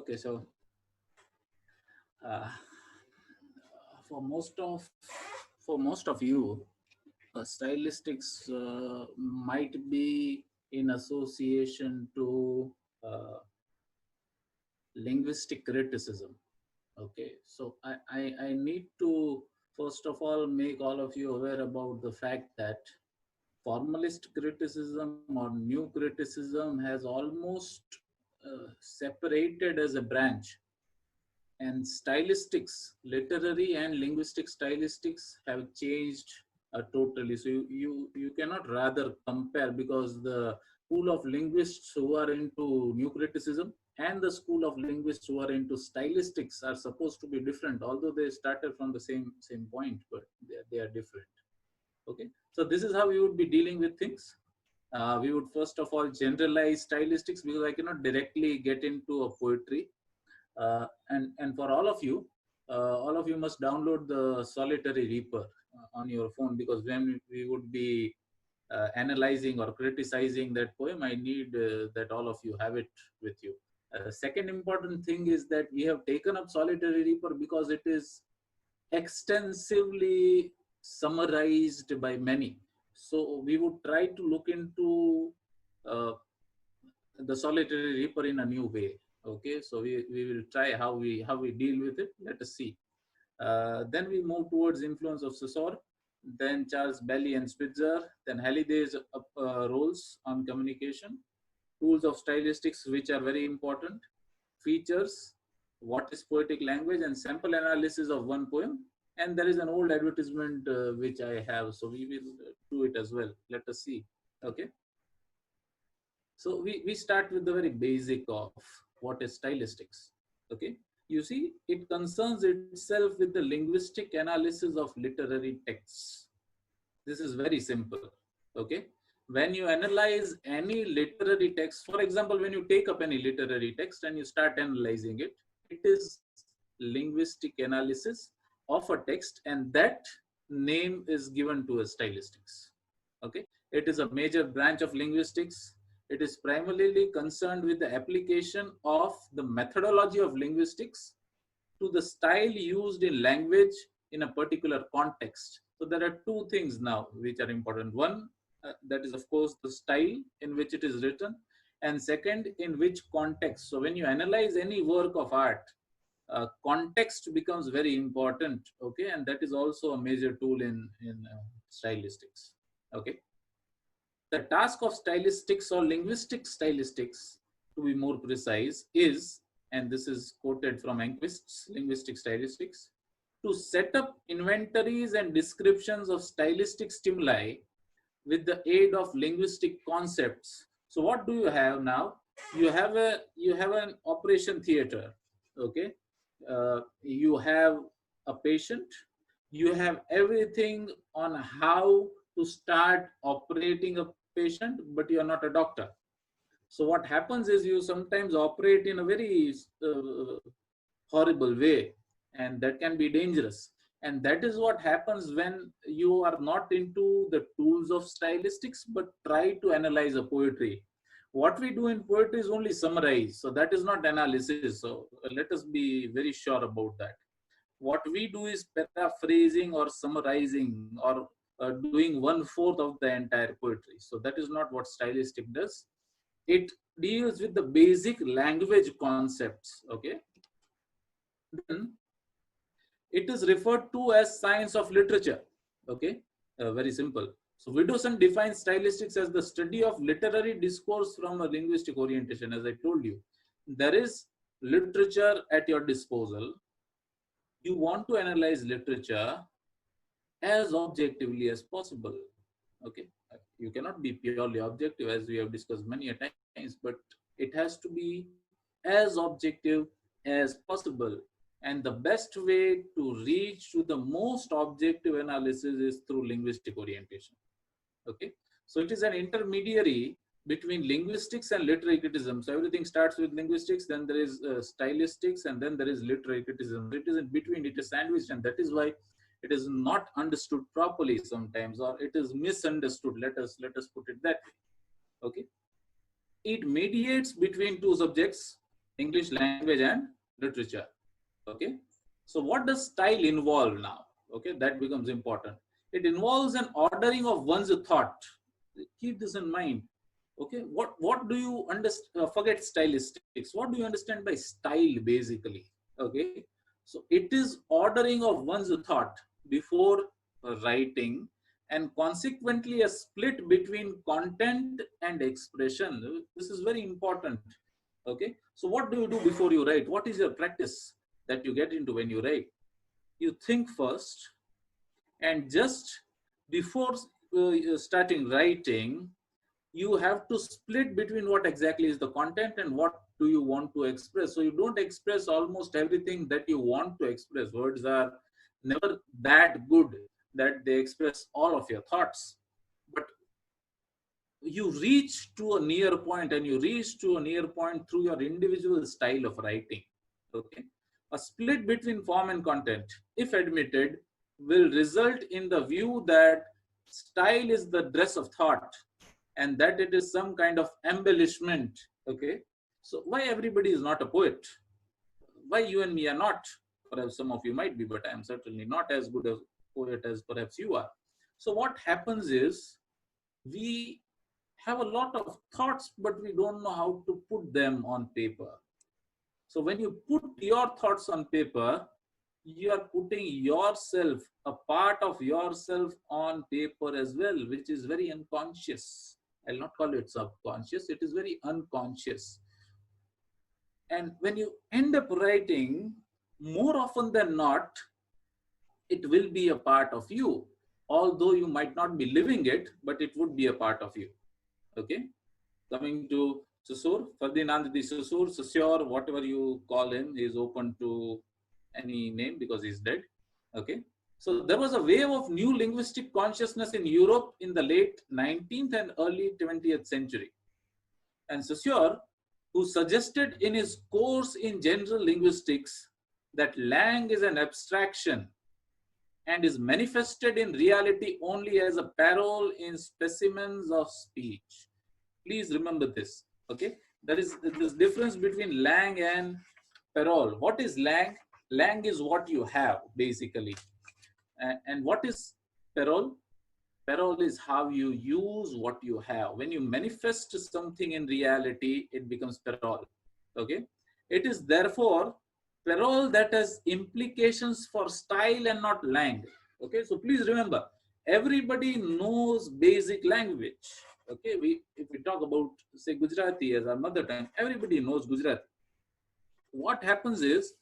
Okay, so uh, for most of for most of you, stylistics might be in association to uh, linguistic criticism. Okay, so I need to first of all make all of you aware about the fact that formalist criticism or new criticism has almost separated as a branch, and stylistics, literary and linguistic stylistics have changed totally. So you cannot rather compare, because the school of linguists who are into new criticism and the school of linguists who are into stylistics are supposed to be different, although they started from the same point, but they are different. Okay, so this is how we would be dealing with things. We would first of all generalize stylistics, because I cannot directly get into a poetry. And for all of you must download the Solitary Reaper on your phone, because when we would be analyzing or criticizing that poem, I need that all of you have it with you. Second important thing is that we have taken up Solitary Reaper because it is extensively summarized by many. So we would try to look into uh, the Solitary Reaper in a new way. Okay, so we will try how we deal with it. Let us see. Then we move towards influence of Saussure, then Charles Bailey and Spitzer, then Halliday's roles on communication, tools of stylistics which are very important, features, what is poetic language, and sample analysis of one poem. And there is an old advertisement which I have, so we will do it as well. Let us see. Okay. So we start with the very basic of what is stylistics. Okay. You see, it concerns itself with the linguistic analysis of literary texts. This is very simple. Okay. When you analyze any literary text, for example, when you take up any literary text and you start analyzing it, it is linguistic analysis of a text, and that name is given to a stylistics. Okay. It is a major branch of linguistics. It is primarily concerned with the application of the methodology of linguistics to the style used in language in a particular context. So there are two things now which are important. One, that is of course the style in which it is written, and second, in which context. So when you analyze any work of art, context becomes very important. Okay, and that is also a major tool in stylistics. Okay. The task of stylistics or linguistic stylistics, to be more precise, is, and this is quoted from Enquist's Linguistic Stylistics, to set up inventories and descriptions of stylistic stimuli with the aid of linguistic concepts. So what do you have now? You have an operation theater. Okay, you have a patient. You have everything on how to start operating a patient, but you are not a doctor. So what happens is you sometimes operate in a very horrible way, and that can be dangerous. And that is what happens when you are not into the tools of stylistics, but try to analyze a poetry. What we do in poetry is only summarize, so that is not analysis. So let us be very sure about that. What we do is paraphrasing or summarizing, or doing one fourth of the entire poetry. So that is not what stylistic does. It deals with the basic language concepts. Okay. Then it is referred to as science of literature. Okay. Very simple. So Widdowson defines stylistics as the study of literary discourse from a linguistic orientation. As I told you, there is literature at your disposal. You want to analyze literature as objectively as possible. Okay, you cannot be purely objective, as we have discussed many a times, but it has to be as objective as possible. And the best way to reach to the most objective analysis is through linguistic orientation. Okay, so it is an intermediary between linguistics and literary criticism. So everything starts with linguistics, then there is stylistics, and then there is literary criticism. It is in between, it is sandwiched, and that is why it is not understood properly sometimes, or it is misunderstood. Let us put it that way. Okay, it mediates between two subjects, English language and literature. Okay. So what does style involve now? Okay, that becomes important. It involves an ordering of one's thought. Keep this in mind. Okay, what do you understand? Forget stylistics. What do you understand by style basically? Okay, so it is ordering of one's thought before writing, and consequently a split between content and expression. This is very important. Okay, so what do you do before you write? What is your practice that you get into when you write? You think first, and just before starting writing, you have to split between what exactly is the content and what do you want to express. So you don't express almost everything that you want to express. Words are never that good that they express all of your thoughts, but you reach to a near point, and you reach to a near point through your individual style of writing. Okay, a split between form and content, if admitted, will result in the view that style is the dress of thought and that it is some kind of embellishment. Okay, so why everybody is not a poet? Why you and me are not? Perhaps some of you might be, but I am certainly not as good a poet as perhaps you are. So what happens is, we have a lot of thoughts, but we don't know how to put them on paper. So when you put your thoughts on paper, you are putting yourself, a part of yourself, on paper as well, which is very unconscious. I'll not call it subconscious, it is very unconscious. And when you end up writing, more often than not, it will be a part of you. Although you might not be living it, but it would be a part of you. Okay, coming to Susur, Ferdinand de Susur, Susur, whatever you call him, he is open to any name because he's dead. Okay, so there was a wave of new linguistic consciousness in Europe in the late 19th and early 20th century. And Saussure, who suggested in his course in general linguistics that lang is an abstraction and is manifested in reality only as a parole in specimens of speech. Please remember this. Okay, there is this difference between lang and parole. What is lang? Lang is what you have basically, and what is parole? Parole is how you use what you have. When you manifest something in reality, it becomes parole. Okay, it is therefore parole that has implications for style and not lang. Okay, so please remember, everybody knows basic language. Okay, if we talk about, say, Gujarati as our mother tongue, everybody knows Gujarati. What happens is,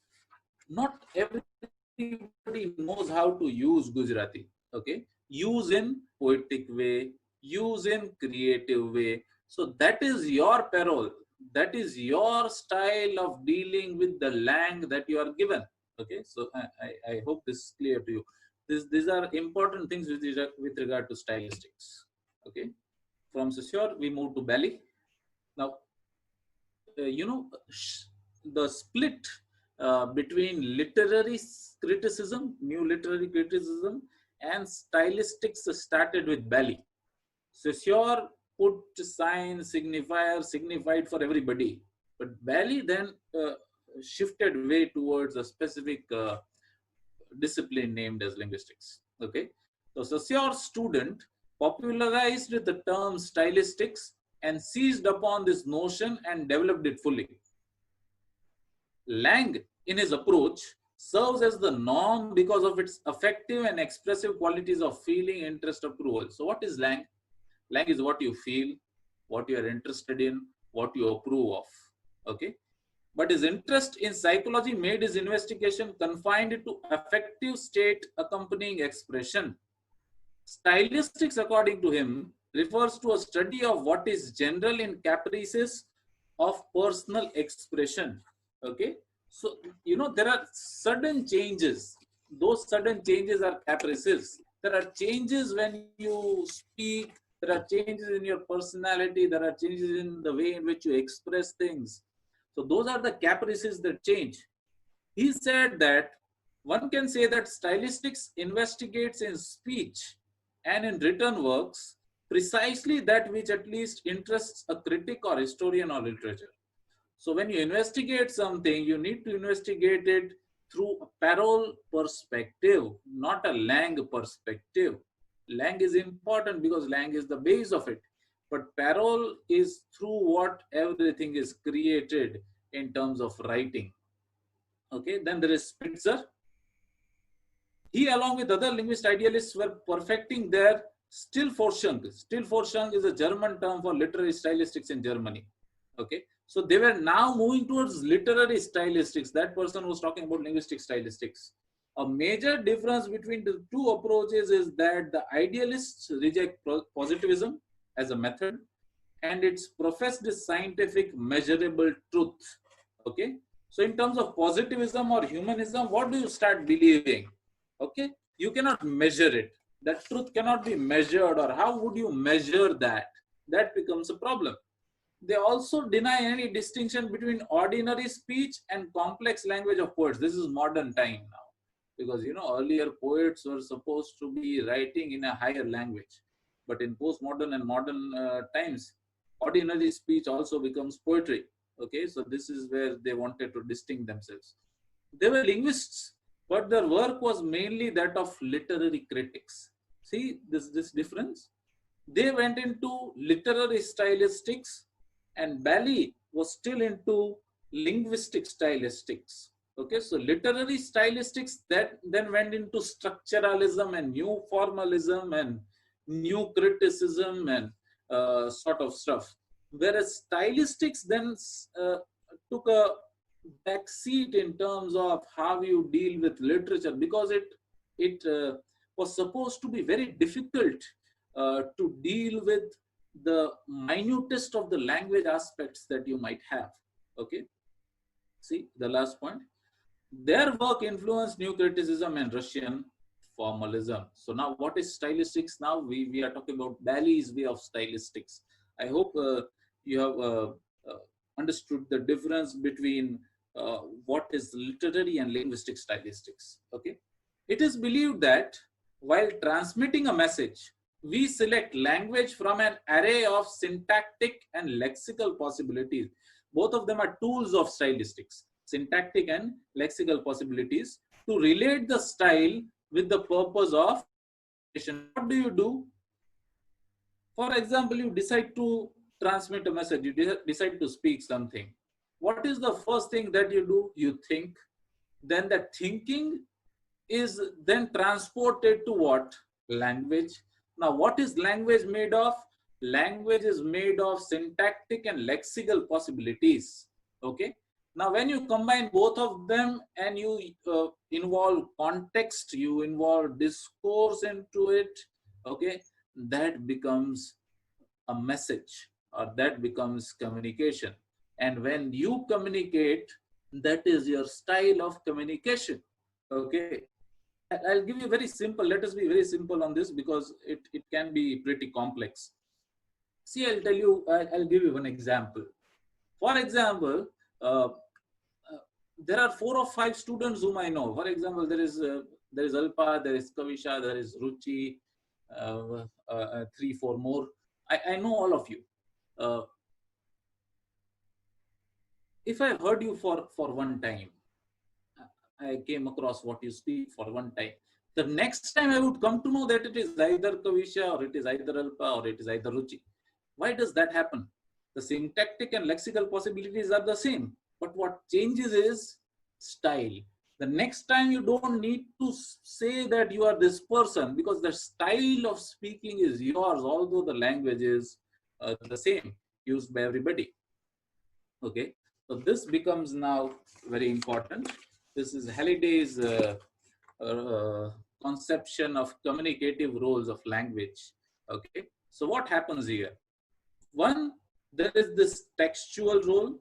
not everybody knows how to use Gujarati. Okay, use in poetic way, use in creative way. So that is your parole. That is your style of dealing with the lang that you are given. Okay, so I hope this is clear to you. These are important things with regard to stylistics. Okay, from Saussure we move to Bally. Now, the split between literary criticism, new literary criticism, and stylistics started with Bally. Saussure put sign, signifier, signified for everybody. But Bally then shifted way towards a specific discipline named as linguistics. Okay, so Saussure's student popularized the term stylistics and seized upon this notion and developed it fully. Lang, in his approach, serves as the norm because of its affective and expressive qualities of feeling, interest, approval. So what is Lang? Lang is what you feel, what you are interested in, what you approve of. Okay, but his interest in psychology made his investigation confined to affective state accompanying expression. Stylistics, according to him, refers to a study of what is general in caprices of personal expression. Okay, so there are sudden changes. Those sudden changes are caprices. There are changes when you speak. There are changes in your personality. There are changes in the way in which you express things. So those are the caprices that change. He said that one can say that stylistics investigates in speech and in written works precisely that which at least interests a critic or historian or literature. So when you investigate something, you need to investigate it through a parole perspective, not a lang perspective. Lang is important because lang is the base of it. But parole is through what everything is created in terms of writing. Okay, then there is Spitzer. He, along with other linguist idealists, were perfecting their Stillforschung. Stillforschung is a German term for literary stylistics in Germany. Okay, so they were now moving towards literary stylistics. That person was talking about linguistic stylistics. A major difference between the two approaches is that the idealists reject positivism as a method and its professed scientific measurable truth. Okay, so in terms of positivism or humanism, what do you start believing? Okay, you cannot measure it. That truth cannot be measured, or how would you measure that? That becomes a problem. They also deny any distinction between ordinary speech and complex language of poets. This is modern time now, because earlier poets were supposed to be writing in a higher language, but in postmodern and modern times, ordinary speech also becomes poetry. Okay, so this is where they wanted to distinguish themselves. They were linguists, but their work was mainly that of literary critics. See this difference? They went into literary stylistics, and Bally was still into linguistic stylistics. Okay, so literary stylistics that then went into structuralism and new formalism and new criticism and sort of stuff. Whereas stylistics then took a back seat in terms of how you deal with literature, because it was supposed to be very difficult to deal with the minutest of the language aspects that you might have. Okay, see the last point. Their work influenced new criticism and Russian formalism. So now what is stylistics? Now we are talking about Bally's way of stylistics. I hope you have understood the difference between what is literary and linguistic stylistics. Okay, it is believed that while transmitting a message, we select language from an array of syntactic and lexical possibilities. Both of them are tools of stylistics, syntactic and lexical possibilities, to relate the style with the purpose of communication. What do you do? For example, you decide to transmit a message, you decide to speak something. What is the first thing that you do? You think. Then that thinking is then transported to what? Language. Now, what is language made of? Language is made of syntactic and lexical possibilities. Okay. Now, when you combine both of them and you involve context, you involve discourse into it, okay, that becomes a message, or that becomes communication. And when you communicate, that is your style of communication. Okay, I'll give you very simple. Let us be very simple on this, because it can be pretty complex. See, I'll give you one example. For example, there are 4 or 5 students whom I know. For example, there is Alpa, there is Kavisha, there is Ruchi, 3, 4 more. I know all of you. If I heard you for one time, I came across what you speak for one time, the next time I would come to know that it is either Kavisha, or it is either Alpa, or it is either Ruchi. Why does that happen? The syntactic and lexical possibilities are the same, but what changes is style. The next time you don't need to say that you are this person, because the style of speaking is yours, although the language is the same, used by everybody. Okay, so this becomes now very important. This is Halliday's conception of communicative roles of language. Okay, so what happens here? One, there is this textual role,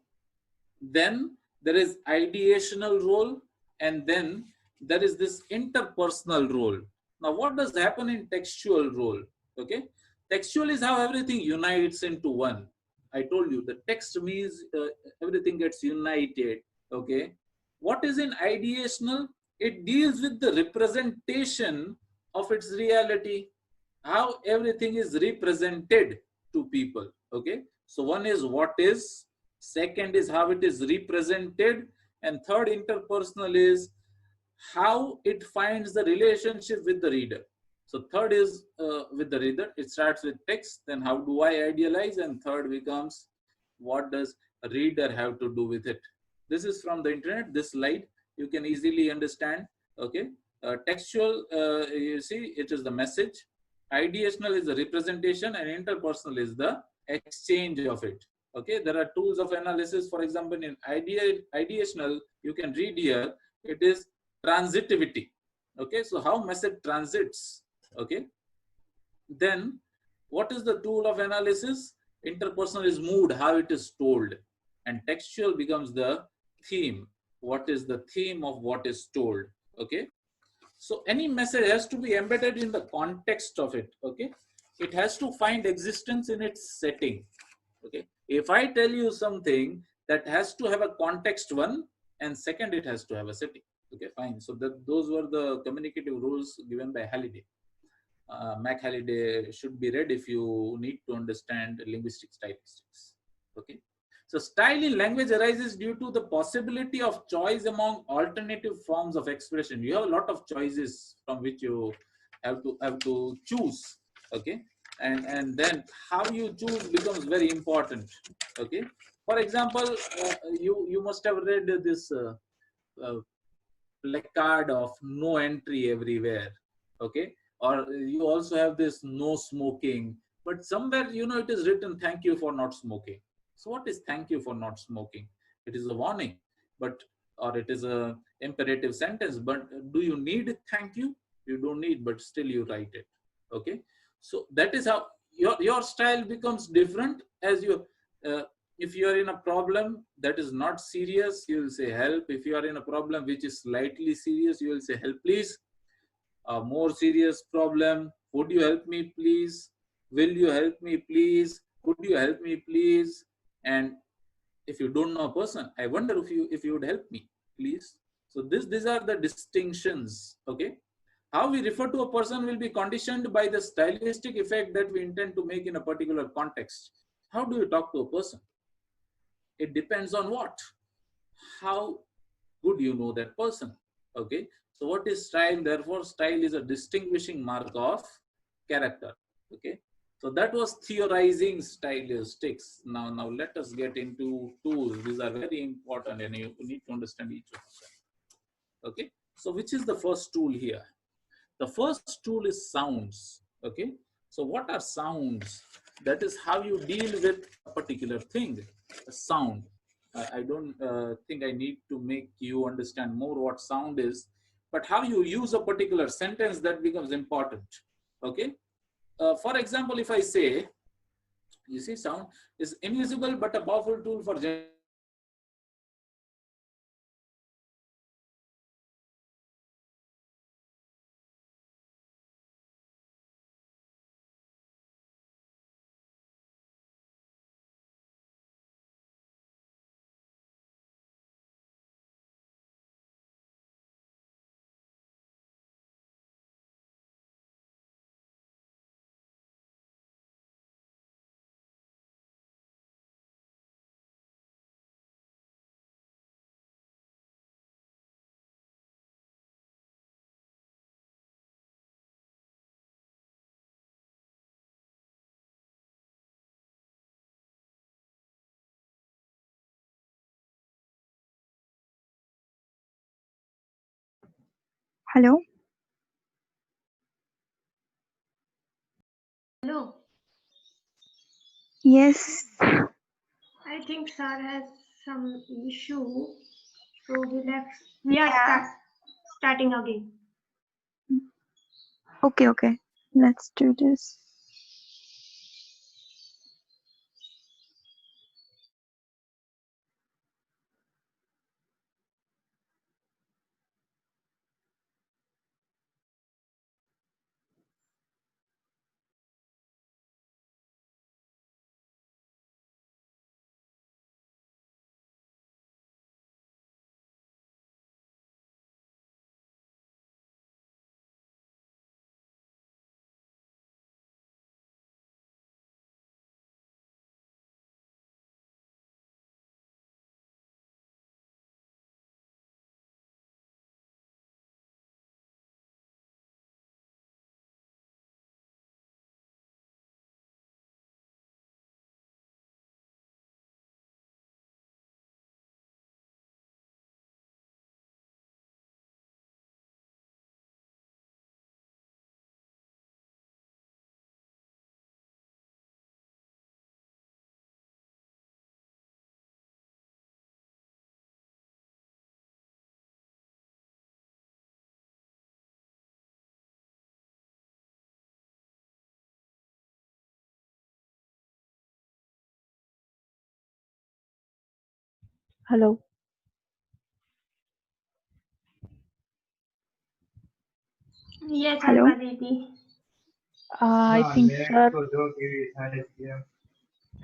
then there is ideational role, and then there is this interpersonal role. Now, what does happen in textual role? Okay, textual is how everything unites into one. I told you the text means everything gets united. Okay, what is in ideational? It deals with the representation of its reality, how everything is represented to people. Okay, so one is what is, Second is how it is represented. And third, interpersonal, is how it finds the relationship with the reader. So third is with the reader. It starts with text, then how do I idealize, and third becomes what does a reader have to do with it. This is from the internet. This slide you can easily understand. Okay, textual, you see, it is the message. Ideational is the representation, and interpersonal is the exchange of it. Okay, there are tools of analysis. For example, in ideational, you can read here. It is transitivity. Okay, so how message transits. Okay, then what is the tool of analysis? Interpersonal is mood, how it is told, and textual becomes the theme. What is the theme of what is told? Okay, so any message has to be embedded in the context of it. Okay, it has to find existence in its setting. Okay, if I tell you something, that has to have a context, one, and second, it has to have a setting. Okay, fine. So those were the communicative rules given by Halliday. Mac Halliday should be read if you need to understand linguistic stylistics. Okay. So style in language arises due to the possibility of choice among alternative forms of expression. You have a lot of choices from which you have to choose. Okay. And then how you choose becomes very important. Okay. For example, you must have read this uh, placard of no entry everywhere. Okay, or you also have this no smoking, but somewhere it is written thank you for not smoking. So what is thank you for not smoking? It is a warning, but or it is a imperative sentence, but do you need thank you? You don't need, but still you write it. Okay, so that is how your style becomes different as you uh, if you are in a problem that is not serious, you will say help. If you are in a problem which is slightly serious, you will say help please. A more serious problem, would you help me please? Will you help me please? Could you help me please? And if you don't know a person, I wonder if you would help me please. So these are the distinctions. Okay, how we refer to a person will be conditioned by the stylistic effect that we intend to make in a particular context. How do you talk to a person? It depends on what? How good you know that person. Okay, so what is style? Therefore style is a distinguishing mark of character. Okay, so that was theorizing stylistics. Now let us get into tools. These are very important and you need to understand each of them. Okay, so which is the first tool here? The first tool is sounds. Okay, so what are sounds? That is how you deal with a particular thing. A sound. I don't think I need to make you understand more what sound is, but how you use a particular sentence, that becomes important. Okay, for example, if I say, you see, sound is invisible but a powerful tool for Hello? Hello. Yes. I think Sir has some issue, so we are Yeah. starting again. Okay, okay. Let's do this. Hello. Yes, Hello. Alka Didi. I think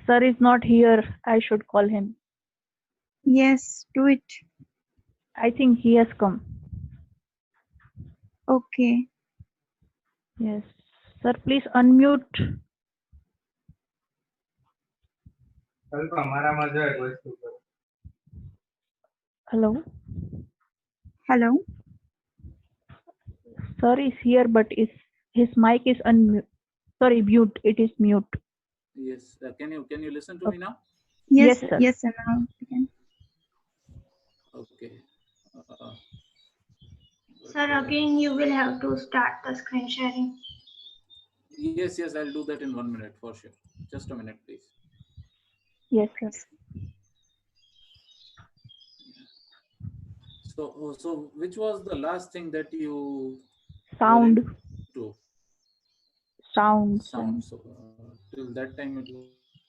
sir is not here. I should call him. Yes, do it. I think he has come. Okay. Yes. Sir, please unmute. Hello. Hello. Sir is here, but his mic is unmute. Sorry, mute. It is mute. Yes. Can you listen to me Okay. now? Yes, Yes, sir. yes, sir. Now again. Okay. Uh, Sir, but, again you will have to start the screen sharing. yes, I'll do that in 1 minute for sure. Just a minute, please. Yes, sir. So which was the last thing that you were Sound. into? Sound. Sound. So till that time it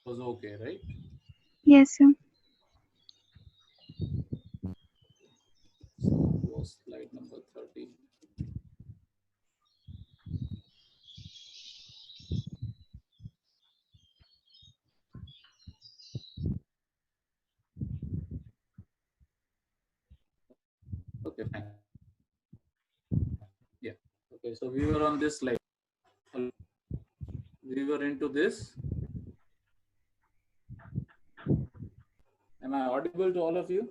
was okay, right? Yes, sir. So it was slide number 30. Okay, fine. Yeah. Okay, so we were on this slide. We were into this. Am I audible to all of you?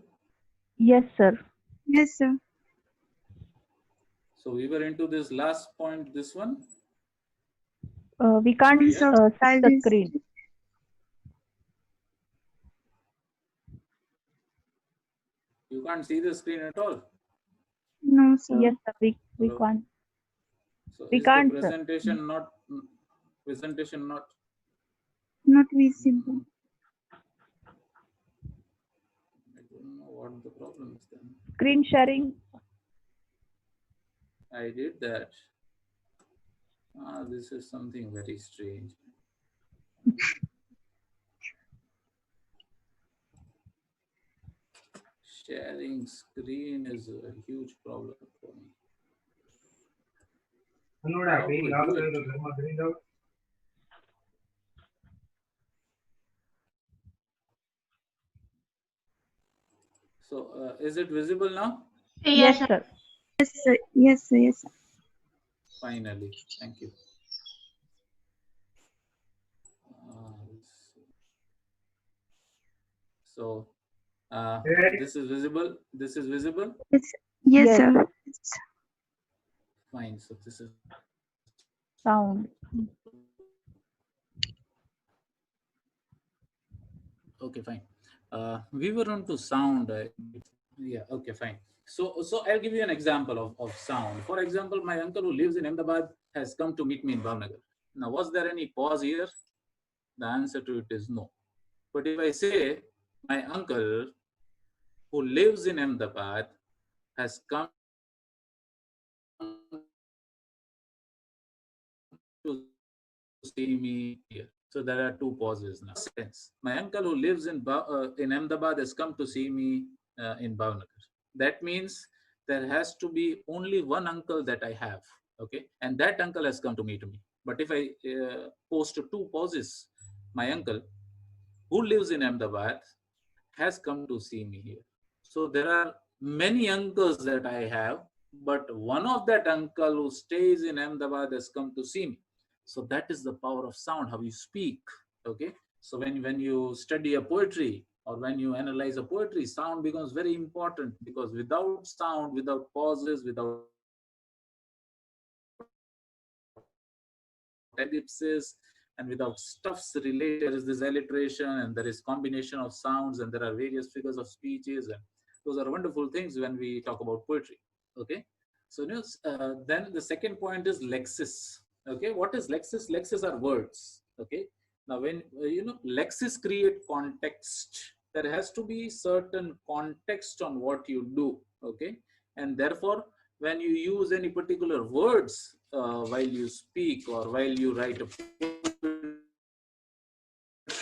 Yes, sir. Yes, sir. So we were into this last point, this one. We can't Use Yeah. of see the stylist. screen. You can't see the screen at all. No, sir. Yes, sir. We Hello. can't. So We is the can't, sir. presentation not Not visible. I don't know what the problem is then. Screen sharing. I did that. This is something very strange. Sharing screen is a huge problem for me. How do I do it? So is it visible now? Yes, Yes, sir. sir. Yes, sir. Yes, sir. Yes, sir. Finally, thank you. Let's see. So this is visible. This is visible. Yes, yes, Yes. sir. Yes. Fine. So this is Sound. okay. Fine. We were on to sound. Yeah. Okay. Fine. So I'll give you an example of sound. For example, my uncle who lives in Ahmedabad has come to meet me in Bhavnagar. Now, was there any pause here? The answer to it is no. But if I say my uncle who lives in Ahmedabad has come to see me here. So there are two pauses now. Sense. My uncle who lives in Ahmedabad has come to see me in Bhavnagar. That means there has to be only one uncle that I have. Okay, and that uncle has come to meet me. But if I post two pauses, my uncle who lives in Ahmedabad has come to see me here. So there are many uncles that I have, but one of that uncle who stays in Ahmedabad has come to see me. So that is the power of sound, how you speak. Okay. So when you study a poetry or when you analyze a poetry, sound becomes very important because without sound, without pauses, without ellipses, and without stuffs related, there is this alliteration and there is combination of sounds and there are various figures of speeches, and those are wonderful things when we talk about poetry. Okay, so then the second point is lexis. Okay, what is lexis? Lexis are words. Okay, now when lexis create context, there has to be certain context on what you do. Okay, and therefore when you use any particular words while you speak or while you write a poetry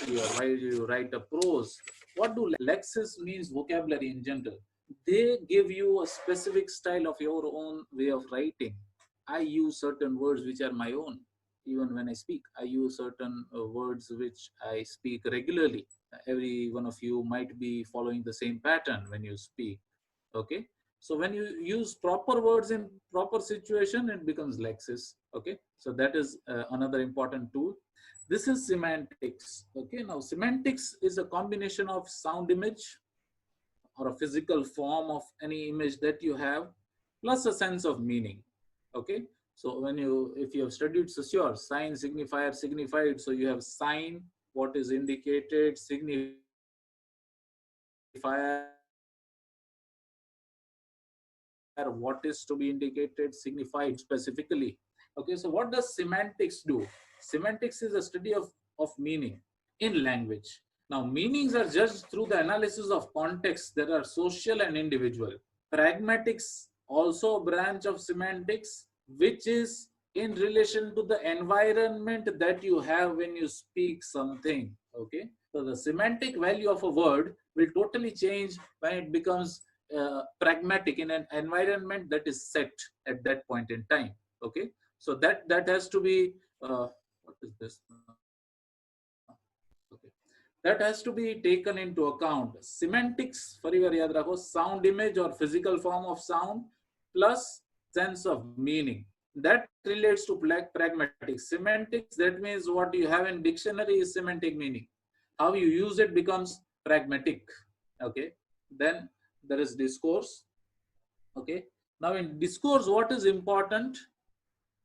or while you write a prose, there has to be What do lexis means? Vocabulary in general. They give you a specific style of your own way of writing. I use certain words which are my own. Even when I speak, I use certain words which I speak regularly. Every one of you might be following the same pattern when you speak. Okay. So when you use proper words in proper situation, it becomes lexis. Okay. So that is another important tool. This is semantics. Okay. Now semantics is a combination of sound image or a physical form of any image that you have, plus a sense of meaning. Okay. So when you, if you have studied sociology, sign, signifier, signified, so you have sign, what is indicated, signifier, what is to be indicated, signified specifically. Okay, so what does semantics do? Semantics is a study of meaning in language. Now, meanings are judged through the analysis of context that are social and individual. Pragmatics, also a branch of semantics, which is in relation to the environment that you have when you speak something. Okay, so the semantic value of a word will totally change when it becomes pragmatic in an environment that is set at that point in time. Okay, so that has to be what is this now? Okay, that has to be taken into account. Semantics, for your yaad rakho, sound image or physical form of sound plus sense of meaning. That relates to pragmatics. Semantics, that means what you have in dictionary is semantic meaning. How you use it becomes pragmatic. Okay. Then there is discourse. Okay. Now in discourse, what is important?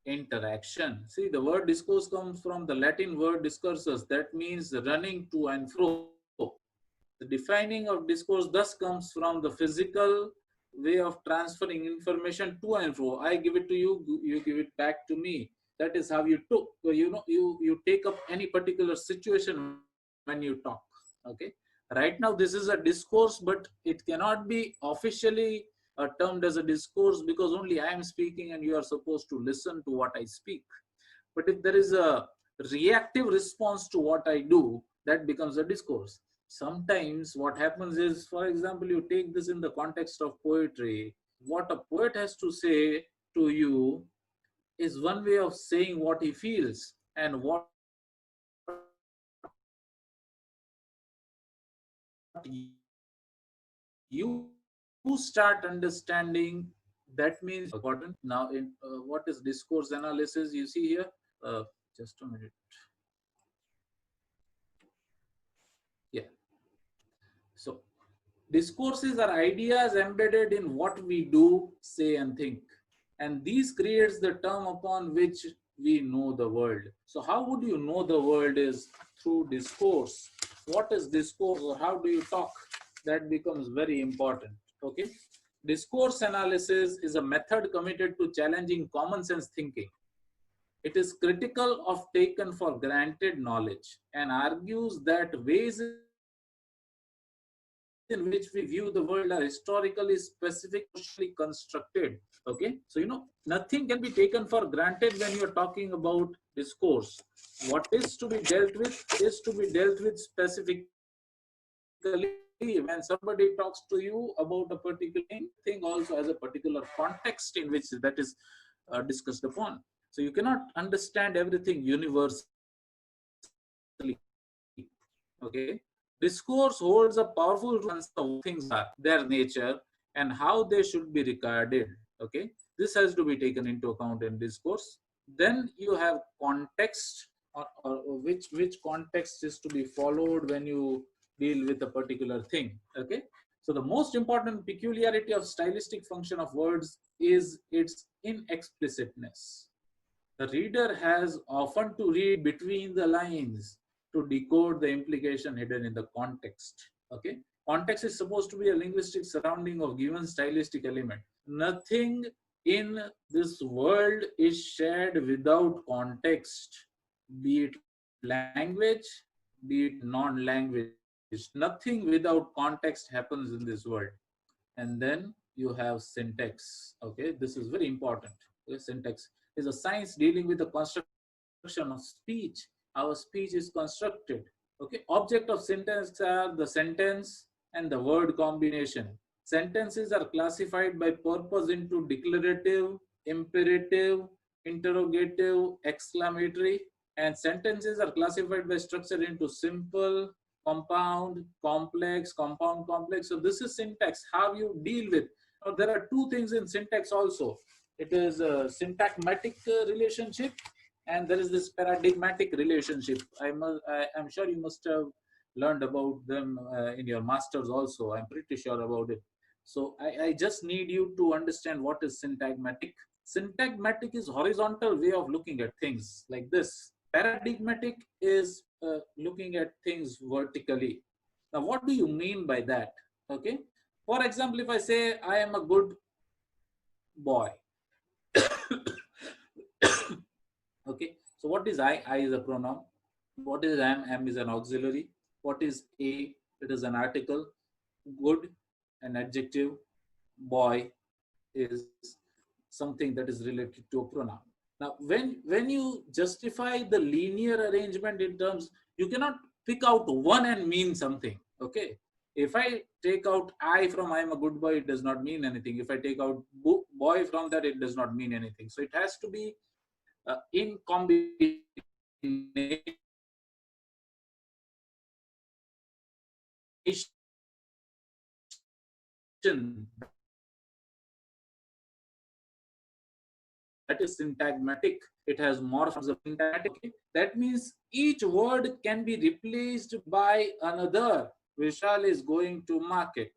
Interaction. See, the word discourse comes from the Latin word discursus, that means running to and fro. The defining of discourse thus comes from the physical way of transferring information to and fro. I give it to you, you give it back to me. That is how you took, you take up any particular situation when you talk. Okay. Right now, this is a discourse, but it cannot be officially termed as a discourse because only I am speaking and you are supposed to listen to what I speak. But if there is a reactive response to what I do, that becomes a discourse. Sometimes what happens is, for example, you take this in the context of poetry. What a poet has to say to you is one way of saying what he feels, and what you start understanding, that means what you take up any particular situation and you talk. Okay. Now in what is discourse analysis, you see here, just a minute. Yeah. So discourses are ideas embedded in what we do, say, and think. And these creates the term upon which we know the world. So how would you know the world is through discourse? What is discourse or how do you talk? That becomes very important. Okay. Discourse analysis is a method committed to challenging common sense thinking. It is critical of taken for granted knowledge and argues that ways in which we view the world are historically, specific, socially constructed. Okay, so nothing can be taken for granted when you are talking about discourse. What is to be dealt with is to be dealt with specifically. When somebody talks to you about a particular thing, that thing also has a particular context in which that is discussed upon. So you cannot understand everything universally. Okay, discourse holds a powerful role in shaping what things are, their nature, and how they should be regarded. Okay, this has to be taken into account in discourse. Then you have context, or which context is to be followed when you deal with a particular thing. Okay, so the most important peculiarity of stylistic function of words is its inexplicitness. The reader has often to read between the lines to decode the implication hidden in the context. Okay, context is supposed to be a linguistic surrounding of given stylistic element. Nothing in this world is shared without context, be it language, be it non-language. Nothing without context happens in this world. And then you have syntax. Okay, this is very important. Okay, syntax is a science dealing with the construction of speech. Our speech is constructed. Okay, so the most important Okay, object of syntax are the sentence and the word combination. Sentences are classified by purpose into declarative, imperative, interrogative, exclamatory, and sentences are classified by structure into simple, compound, complex, compound, complex. So this is syntax, how you deal with. Now, there are two things in syntax also. It is a syntagmatic relationship, and there is this paradigmatic relationship. I'm sure you must have learned about them in your masters also. I'm pretty sure about it. So I just need you to understand what is syntagmatic. Syntagmatic is horizontal way of looking at things like this. Paradigmatic is looking at things vertically. Now, what do you mean by that? Okay. For example, if I say I am a good boy. Okay. So what is I? I is a pronoun. What is am? Am is an auxiliary. What is a? It is an article. Good, an adjective. Boy is something that is related to a pronoun. Now, when you justify the linear arrangement in terms, you cannot pick out one and mean something. Okay. If I take out I from I am a good boy, it does not mean anything. If I take out boy from that, it does not mean anything. So it has to be in combination. That is syntagmatic. It has morphemes of syntagmatic. Okay? That means each word can be replaced by another. Vishal is going to market.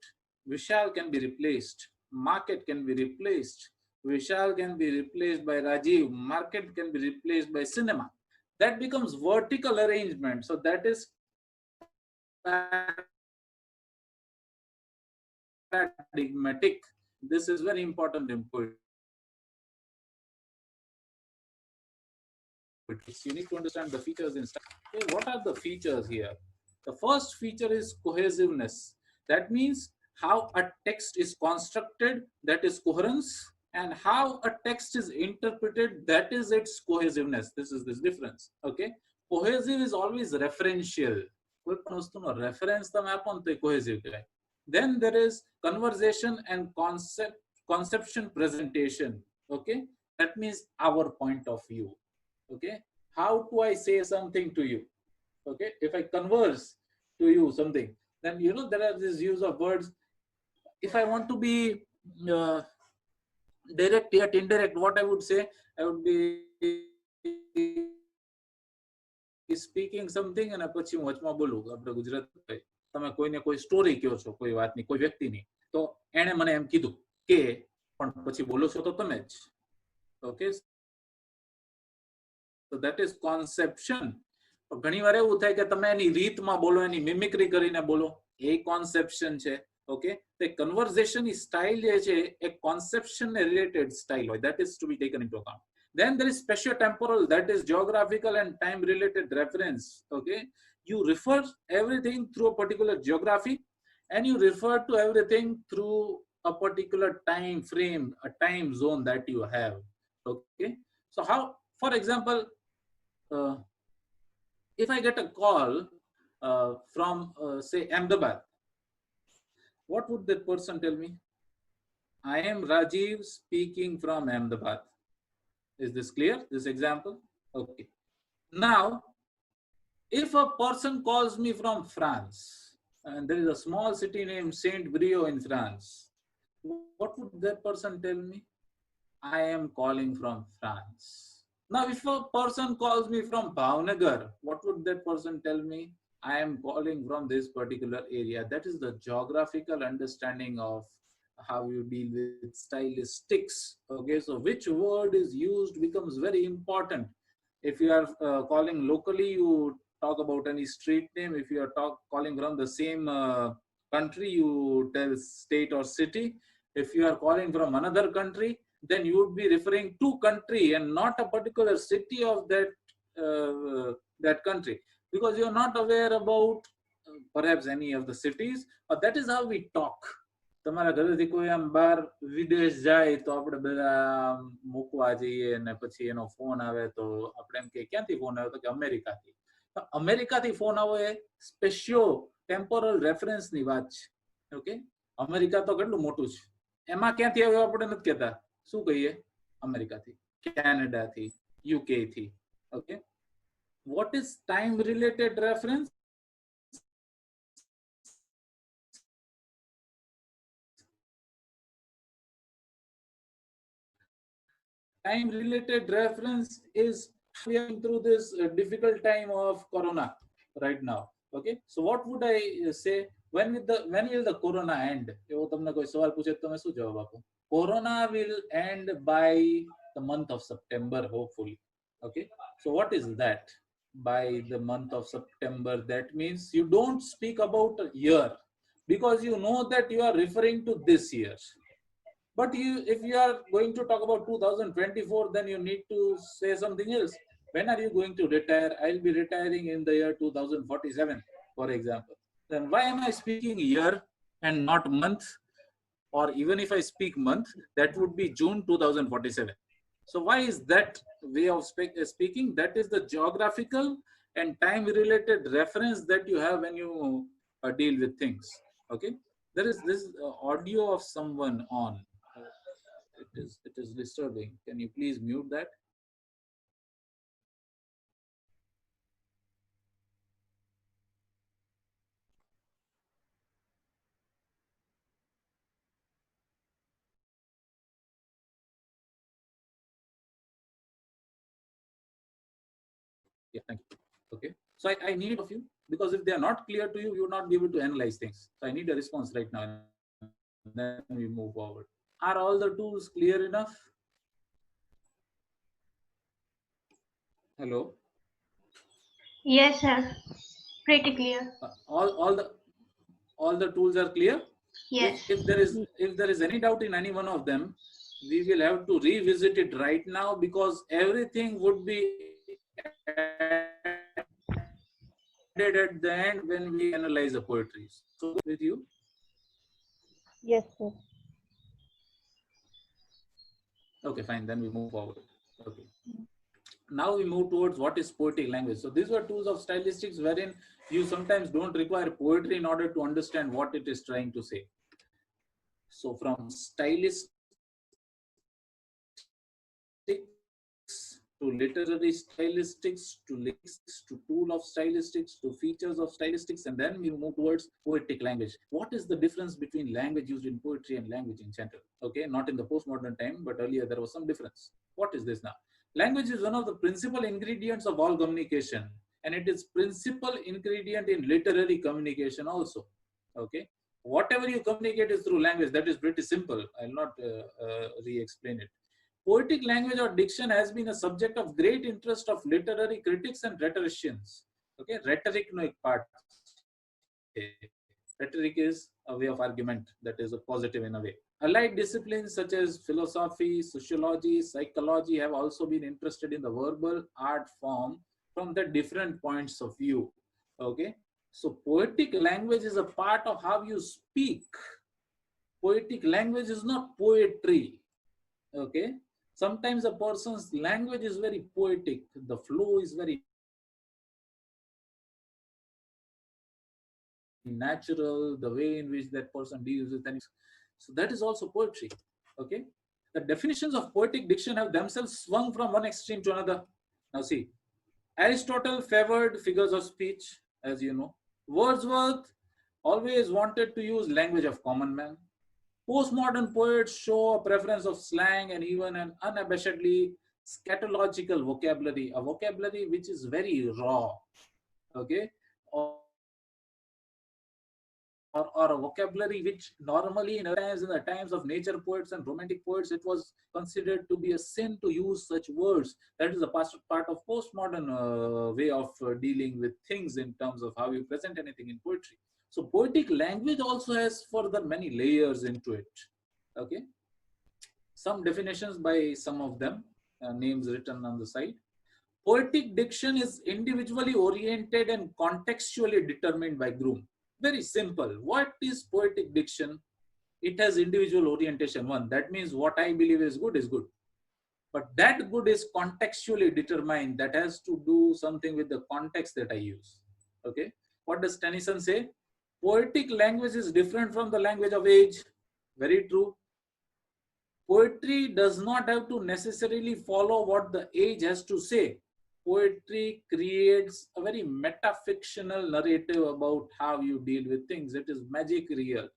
Vishal can be replaced. Market can be replaced. Vishal can be replaced by Rajiv. Market can be replaced by cinema. That becomes vertical arrangement. So that is paradigmatic. This is very important in poetry. You need to understand the features in style. Okay, what are the features here? The first feature is cohesiveness. That means how a text is constructed, that is coherence, and how a text is interpreted, that is its cohesiveness. This is this difference. Okay, cohesive is always referential. Reference cohesive. Then there is conversation and conception presentation. Okay, that means our point of view. Okay, how do I say something to you? Okay, if I converse to you something, then there are this use of words. If I want to be uh, direct yet indirect, what I would say, I would be speaking something and પછી હું વચમાં બોલું. આપણે ગુજરાત તમે કોઈને કોઈ story કહો છો કોઈ વાતની કોઈ વ્યક્તિની, તો એણે મને એમ કીધું કે પણ પછી બોલો છો તો તમે જ. Okay, so that is conception. ઘણીવાર એવું થાય કે તમે એની રીતમાં બોલો, એની મિમિક્રી કરીને બોલો, એ કોન્સેપ્શન છે. ઓકે, તે કન્વર્ઝેશનની સ્ટાઇલ જે છે એ કોન્સેપ્શનને રિલેટેડ સ્ટાઇલ હોય. That is to be taken into account. Then there is spatiotemporal, that is geographical and time related reference. Okay, you refer everything through a particular geography and you refer to everything through a particular time frame, a time zone that you have. Okay, so how, for example, if I get a call from say Ahmedabad, what would that person tell me? I am Rajiv speaking from Ahmedabad. Is this clear, this example? Okay, now if a person calls me from France and there is a small city named Saint-Brieuc in France, what would that person tell me? I am calling from France. Now, if a person calls me from Bhavnagar, what would that person tell me? I am calling from this particular area. That is the geographical understanding of how you deal with stylistics. Okay, so which word is used becomes very important. If you are calling locally, you talk about any street name. If you are calling from the same country, you tell state or city. If you are calling from another country, then you would be referring to country and not a particular city of that country, because you are not aware about perhaps any of the cities. But that is how we talk. તમારા ઘરેથી કોઈ આમ બહાર વિદેશ જાય તો આપણે બધા મૂકવા જઈએ અને પછી એનો ફોન આવે તો આપણે એમ કે ક્યાંથી ફોન આવ્યો, તો કે અમેરિકાથી. અમેરિકાથી ફોન આવો એ સ્પેશિયો ટેમ્પોરલ રેફરન્સની વાત છે. ઓકે, અમેરિકા તો કેટલું મોટું છે, એમાં ક્યાંથી આવ્યો આપણે નથી કહેતા. શું કહીએ? અમેરિકાથી, કેનેડાથી, યુકે થી. Okay, what is time related reference? Time related reference is we are going through this difficult time of corona right now. Okay, so what would I say? When will the corona end? એવો તમને કોઈ સવાલ પૂછે તો તમે શું જવાબ આપો? Corona will end by the month of September, hopefully. Okay, so what is that? By the month of September, that means you don't speak about a year because you know that you are referring to this year. But if you are going to talk about 2024, then you need to say something else. When are you going to retire? I'll be retiring in the year 2047, for example. Then why am I speaking year and not month? Or even if I speak month, that would be June 2047. So why is that way of speaking? That is the geographical and time related reference that you have when you deal with things. Okay, there is this audio of someone on. It is disturbing. Can you please mute that? Yeah, thank you. Okay, so I need of you, because if they are not clear to you, you will not be able to analyze things. So I need a response right now, and then we move forward. Are all the tools clear enough? Hello. Yes, sir. Pretty clear. All the tools are clear. Yes. If there is any doubt in any one of them, we will have to revisit it right now, because everything would be added at the end when we analyze the poetry. So with you. Yes, sir. Okay, fine. Then we move forward. Okay. Now we move towards what is poetic language. So these were tools of stylistics wherein you sometimes don't require poetry in order to understand what it is trying to say. So from stylistics to literary stylistics to lyrics to tool of stylistics to features of stylistics, and then we move towards poetic language. What is the difference between language used in poetry and language in general? Okay, not in the postmodern time, but earlier there was some difference. What is this now? Language is one of the principal ingredients of all communication, and it is principal ingredient in literary communication also. Okay, whatever you communicate is through language. That is pretty simple. I'll not re-explain it. Poetic language or diction has been a subject of great interest of literary critics and rhetoricians. Okay, rhetoric no ek part. Rhetoric is a way of argument that is a positive in a way. Allied disciplines such as philosophy, sociology, psychology have also been interested in the verbal art form from the different points of view. Okay, so poetic language is a part of how you speak. Poetic language is not poetry. Okay, sometimes a person's language is very poetic, the flow is very natural, the way in which that person deals with things. So that is also poetry. Okay, the definitions of poetic diction have themselves swung from one extreme to another. Now see, Aristotle favored figures of speech, as you know. Wordsworth always wanted to use language of common man. Postmodern poets show a preference of slang and even an unabashedly scatological vocabulary, a vocabulary which is very raw, okay, or a vocabulary which normally in the times of nature poets and romantic poets, it was considered to be a sin to use such words. That is a part of postmodern way of dealing with things in terms of how you present anything in poetry. So poetic language also has further many layers into it. Okay, some definitions by some of them, names written on the side. Poetic diction is individually oriented and contextually determined by Groom. Very simple. What is poetic diction? It has individual orientation. One, that means what I believe is good is good. but that good is contextually determined. That has to do something with the context that I use. Okay, what does Tennyson say? Poetic language is different from the language of age. Very true. Poetry does not have to necessarily follow what the age has to say. Poetry creates a very metafictional narrative about how you deal with things. It is magic real.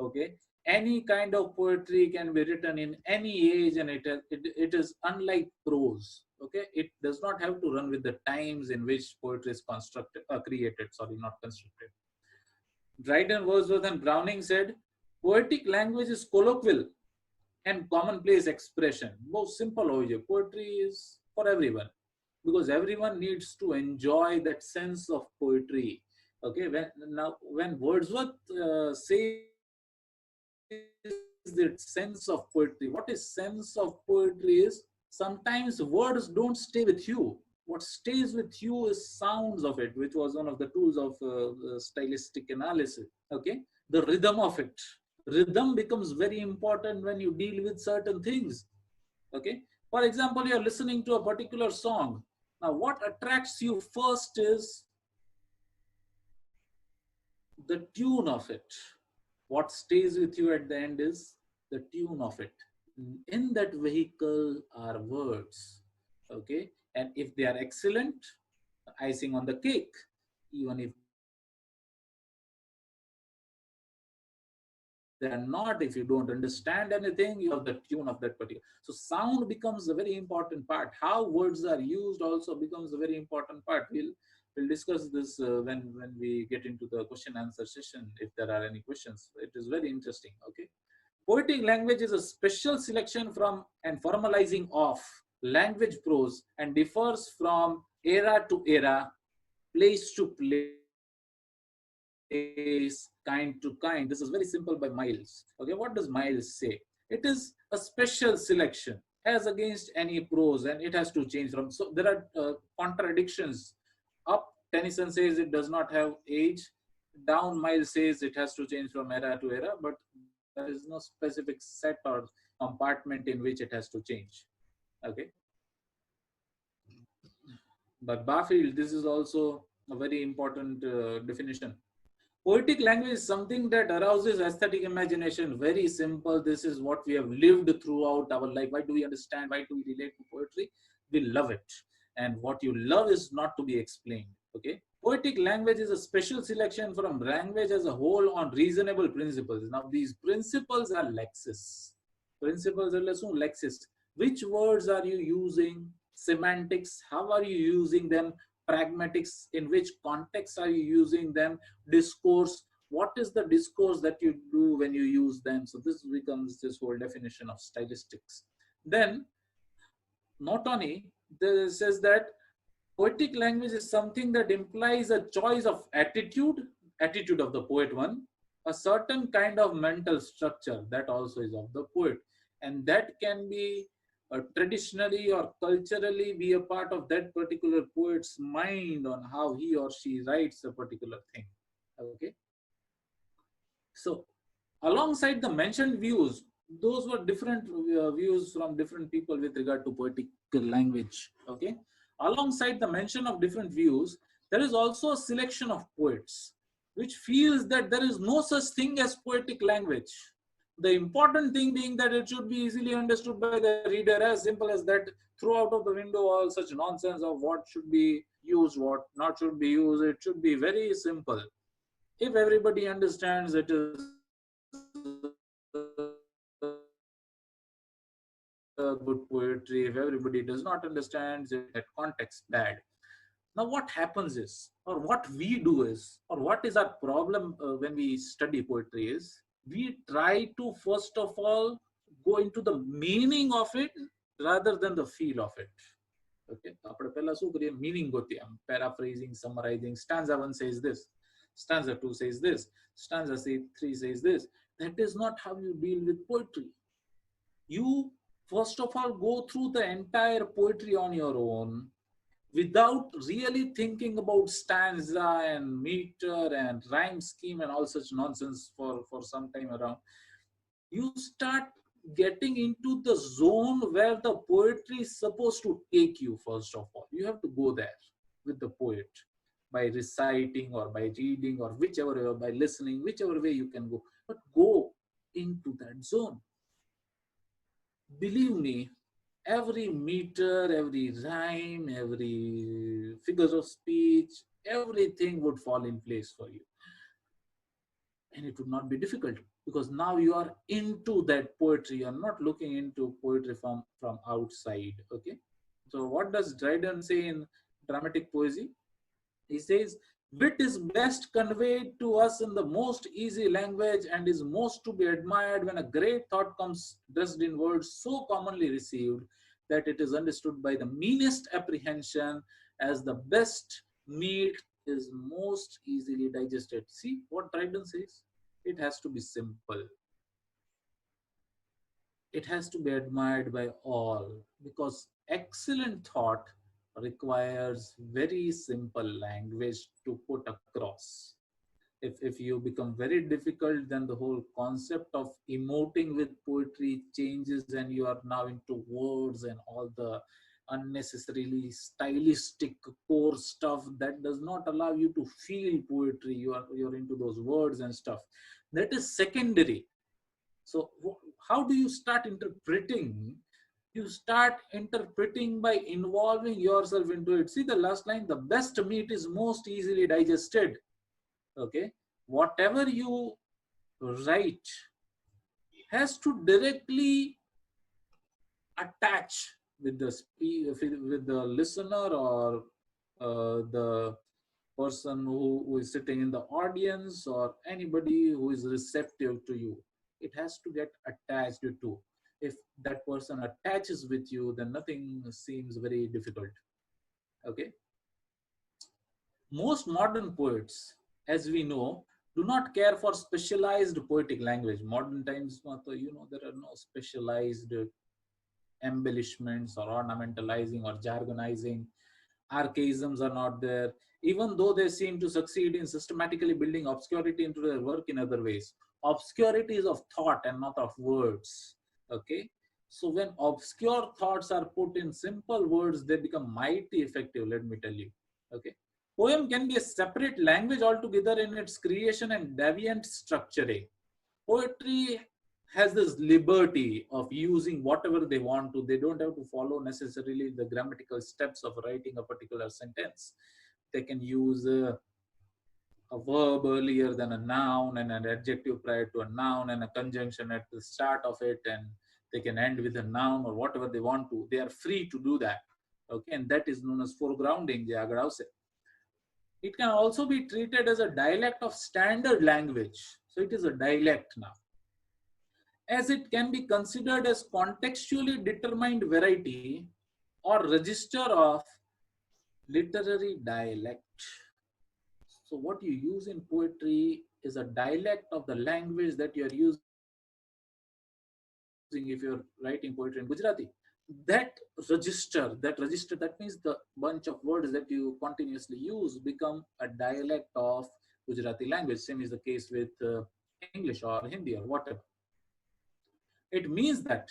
Okay, any kind of poetry can be written in any age, and it is unlike prose. Okay, it does not have to run with the times in which poetry is created. Sorry, not constructed. Dryden, Wordsworth, and Browning said, poetic language is colloquial and commonplace expression. Most simple over. Poetry is for everyone because everyone needs to enjoy that sense of poetry. Okay, when Wordsworth says that sense of poetry, what is sense of poetry is sometimes words don't stay with you. What stays with you is sounds of it, which was one of the tools of stylistic analysis. Okay, the rhythm of it. Rhythm becomes very important when you deal with certain things. Okay, for example, you're listening to a particular song. Now what attracts you first is the tune of it. What stays with you at the end is the tune of it. In that vehicle are words. Okay, and if they are excellent, icing on the cake. Even if they are not, if you don't understand anything, you have the tune of that particular. So sound becomes a very important part. How words are used also becomes a very important part. We'll discuss this when we get into the question answer session. If there are any questions, it is very interesting. Okay, poetic language is a special selection from and formalizing of language prose and differs from era to era, place to place, kind to kind. This is very simple by Miles. Okay, what does Miles say? It is a special selection as against any prose, and it has to change from. So there are contradictions. Up, Tennyson says it does not have age. Down, Miles says it has to change from era to era, but there is no specific set or compartment in which it has to change. Okay, but Barfield, this is also a very important definition. Poetic language is something that arouses aesthetic imagination. Very simple. This is what we have lived throughout our life. Why do we understand? Why do we relate to poetry? We love it. And what you love is not to be explained. Okay. Poetic language is a special selection from language as a whole on reasonable principles. Now, these principles are lexis. Principles are lexis. Which words are you using? Semantics. How are you using them? Pragmatics, in which context are you using them? Discourse, what is the discourse that you do when you use them? So this becomes this whole definition of stylistics. Then Notoni says that poetic language is something that implies a choice of attitude of the poet one, a certain kind of mental structure that also is of the poet, and that can be traditionally or culturally be a part of that particular poet's mind on how he or she writes a particular thing. Okay, so alongside the mentioned views, those were different views from different people with regard to poetic language. Okay, alongside the mention of different views, there is also a selection of poets which feels that there is no such thing as poetic language. The important thing being that it should be easily understood by the reader, as simple as that. Throw out of the window all such nonsense of what should be used, what not should be used. It should be very simple. If everybody understands, it is good poetry. If everybody does not understand, it that context bad. Now, what happens is, or what we do is, or what is our problem when we study poetry is, we try to first of all go into the meaning of it rather than the feel of it. Okay, આપણે પહેલા શું કરીએ? Meaning ગોતીએ, paraphrasing, summarizing. Stanza 1 says this, stanza 2 says this, stanza 3 says this. That is not how you deal with poetry. You first of all go through the entire poetry on your own without really thinking about stanza and meter and rhyme scheme and all such nonsense for some time around. You start getting into the zone where the poetry is supposed to take you. First of all, you have to go there with the poet by reciting or by reading or whichever, by listening, whichever way you can go, but go into that zone. Believe me, every meter, every rhyme, every figures of speech, everything would fall in place for you. And it would not be difficult because now you are into that poetry. You're not looking into poetry from outside. Okay. So what does Dryden say in dramatic poesy? He says, wit is best conveyed to us in the most easy language and is most to be admired when a great thought comes dressed in words so commonly received that it is understood by the meanest apprehension as the best meat is most easily digested. See what Dryden says? It has to be simple. It has to be admired by all because excellent thought requires very simple language to put across. If you become very difficult, then the whole concept of emoting with poetry changes and you are now into words and all the unnecessarily stylistic core stuff that does not allow you to feel poetry. You're into those words and stuff that is secondary. So how do you start interpreting? You start interpreting by involving yourself into it. See the last line, the best meat is most easily digested. Okay. Whatever you write has to directly attach with with the listener or the person who is sitting in the audience or anybody who is receptive to you. It has to get attached to. If that person attaches with you, then nothing seems very difficult. Okay. Most modern poets, as we know, do not care for specialized poetic language. Modern times, there are no specialized embellishments or ornamentalizing or jargonizing. Archaisms are not there, even though they seem to succeed in systematically building obscurity into their work in other ways. Obscurity is of thought and not of words. Okay. So when obscure thoughts are put in simple words, they become mighty effective, let me tell you. Okay. Poem can be a separate language altogether in its creation and deviant structuring. Poetry has this liberty of using whatever they want to. They don't have to follow necessarily the grammatical steps of writing a particular sentence. They can use a verb earlier than a noun and an adjective prior to a noun and a conjunction at the start of it, and they can end with a noun or whatever they want to. They are free to do that. Okay, and that is known as foregrounding. It can also be treated as a dialect of standard language. So it is a dialect now, as it can be considered as contextually determined variety or register of literary dialect. So what you use in poetry is a dialect of the language that you're using if you're writing poetry in Gujarati. That register, that means the bunch of words that you continuously use become a dialect of Gujarati language. Same is the case with English or Hindi or whatever. It means that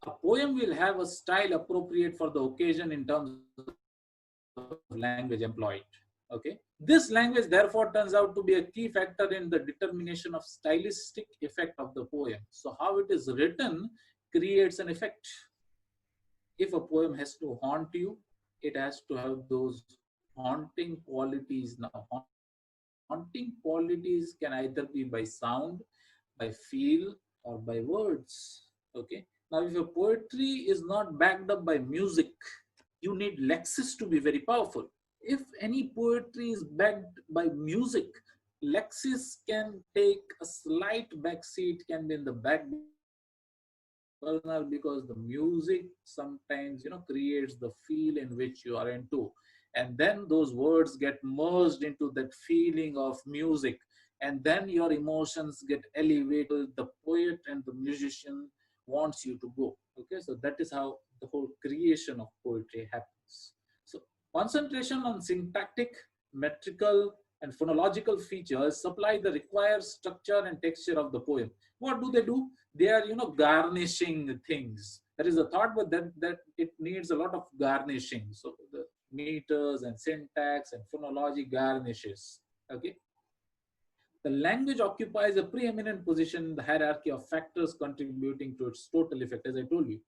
a poem will have a style appropriate for the occasion in terms of language employed. Okay. This language therefore turns out to be a key factor in the determination of stylistic effect of the poem. So how it is written creates an effect. If a poem has to haunt you, it has to have those haunting qualities. Now, haunting qualities can either be by sound, by feel, or by words. Okay. Now, if your poetry is not backed up by music, you need lexis to be very powerful. If any poetry is backed by music, lexis can take a slight backseat, can be in the back burner because the music sometimes, creates the feel in which you are into. And then those words get merged into that feeling of music. And then your emotions get elevated to the level the poet and the musician wants you to go. Okay, so that is how the whole creation of poetry happens. So concentration on syntactic, metrical, and phonological features supply the required structure and texture of the poem. What do? They are, garnishing things. There is a thought, but that it needs a lot of garnishing. So the meters and syntax and phonology garnishes. Okay. The language occupies a preeminent position in the hierarchy of factors contributing to its total effect, as I told you.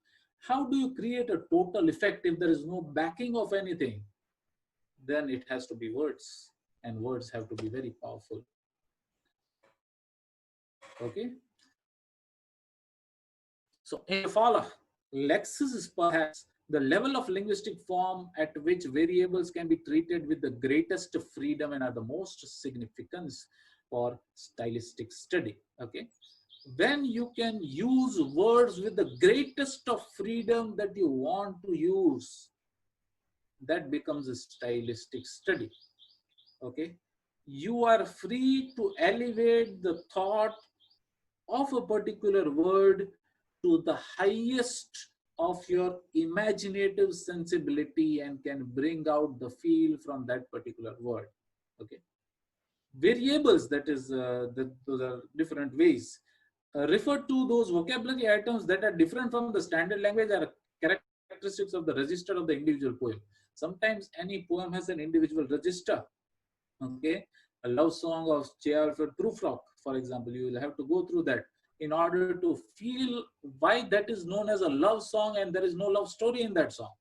How do you create a total effect if there is no backing of anything? Then it has to be words, and words have to be very powerful. Okay. So in Fala, lexis is perhaps the level of linguistic form at which variables can be treated with the greatest freedom and are the most significance for stylistic study. Okay. When you can use words with the greatest of freedom that you want to use, that becomes a stylistic study. Okay. You are free to elevate the thought of a particular word to the highest of your imaginative sensibility and can bring out the feel from that particular word. Okay. Variables, that is, those are different ways. Refer to those vocabulary items that are different from the standard language are characteristics of the register of the individual poem. Sometimes any poem has an individual register. Okay, a love song of J. Alfred Prufrock, for example, you will have to go through that in order to feel why that is known as a love song and there is no love story in that song.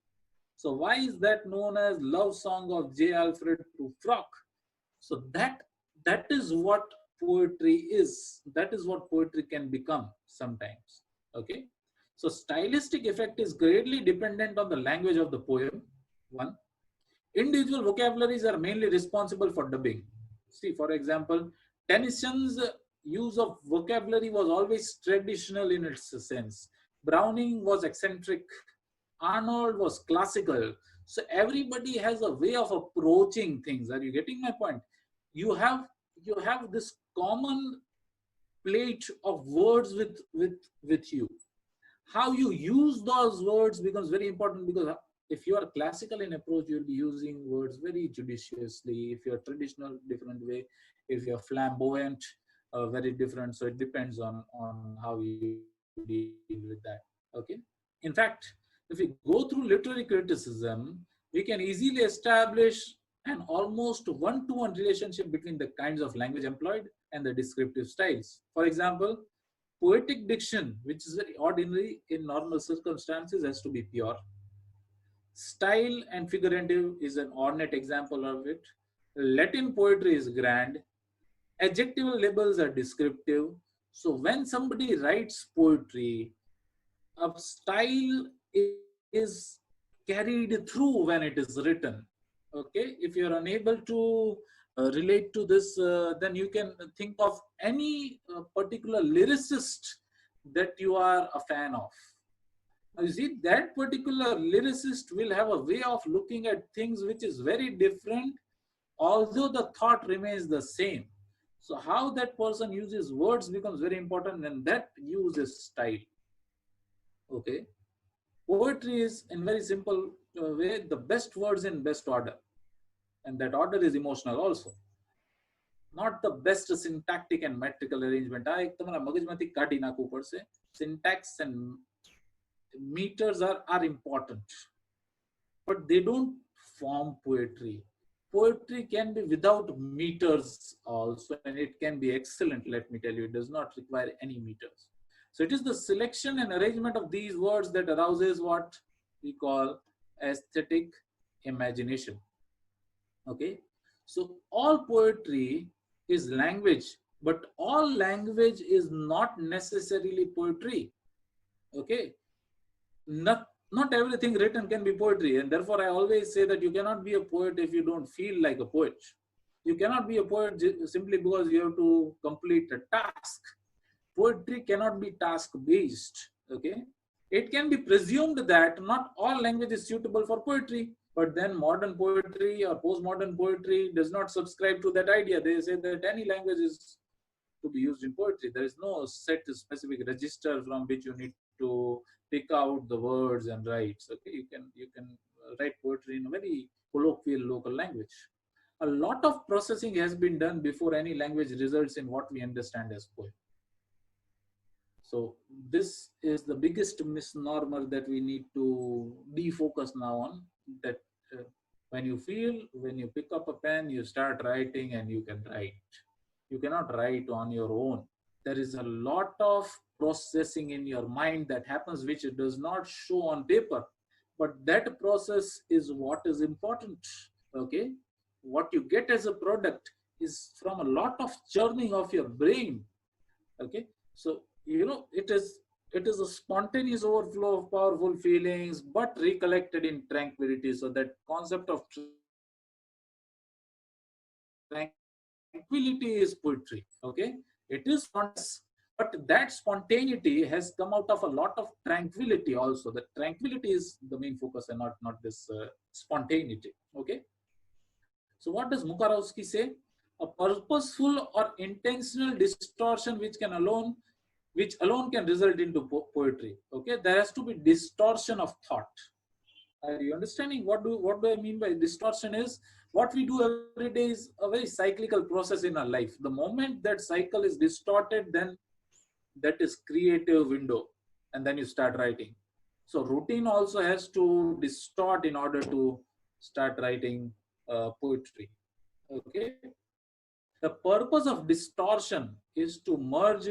So why is that known as love song of J. Alfred Prufrock? So that is what poetry is. That is what poetry can become sometimes. Okay. So stylistic effect is greatly dependent on the language of the poem. One. Individual vocabularies are mainly responsible for dubbing. See, for example, Tennyson's use of vocabulary was always traditional in its sense. Browning was eccentric. Arnold was classical. So everybody has a way of approaching things. Are you getting my point? You have this common plate of words with you. How you use those words becomes very important, because if you are classical in approach, you'll be using words very judiciously. If you're traditional, different way. If you're flamboyant, very different. So it depends on how you deal with that. Okay. In fact, if we go through literary criticism, we can easily establish an almost one-to-one relationship between the kinds of language employed and the descriptive styles. For example, poetic diction, which is very ordinary in normal circumstances, has to be pure. Style and figurative is an ornate example of it. Latin poetry is grand. Adjectival labels are descriptive. So when somebody writes poetry, a style is carried through when it is written. Okay, if you're unable to relate to this, then you can think of any particular lyricist that you are a fan of. Now, you see, that particular lyricist will have a way of looking at things which is very different, although the thought remains the same. So how that person uses words becomes very important, and that uses style. Okay. Poetry is, in very simple way, the best words in best order. And that order is emotional also. Not the best syntactic and metrical arrangement. Syntax and meters are important, but they don't form poetry. Poetry can be without meters also, and it can be excellent, let me tell you. It does not require any meters. So it is the selection and arrangement of these words that arouses what we call aesthetic imagination. Okay. So all poetry is language, but all language is not necessarily poetry. Okay. Not everything written can be poetry, and therefore I always say that you cannot be a poet if you don't feel like a poet. You cannot be a poet simply because you have to complete a task. Poetry cannot be task based. Okay, it can be presumed that not all language is suitable for poetry, but then modern poetry or postmodern poetry does not subscribe to that idea. They say that any language is to be used in poetry. There is no set specific register from which you need to pick out the words and write. Okay, you can write poetry in a very colloquial local language. A lot of processing has been done before any language results in what we understand as poem. So this is the biggest misnomer that we need to defocus now on. That uh, when you feel, when you pick up a pen, you start writing and you can write. You cannot write on your own. There is a lot of processing in your mind that happens which it does not show on paper, but that process is what is important. Okay, what you get as a product is from a lot of churning of your brain. Okay, so it is a spontaneous overflow of powerful feelings but recollected in tranquility. So that concept of tranquility is poetry. Okay, it is spontaneous, but that spontaneity has come out of a lot of tranquility also. The tranquility is the main focus and not this spontaneity. Okay, so what does Mukarowski say? A purposeful or intentional distortion which alone can result into poetry. Okay, there has to be distortion of thought. Are you understanding what do I mean by distortion? Is what we do every day is a very cyclical process in our life. The moment that cycle is distorted, then that is creative window, and then you start writing. So routine also has to distort in order to start writing poetry. Okay, the purpose of distortion is to merge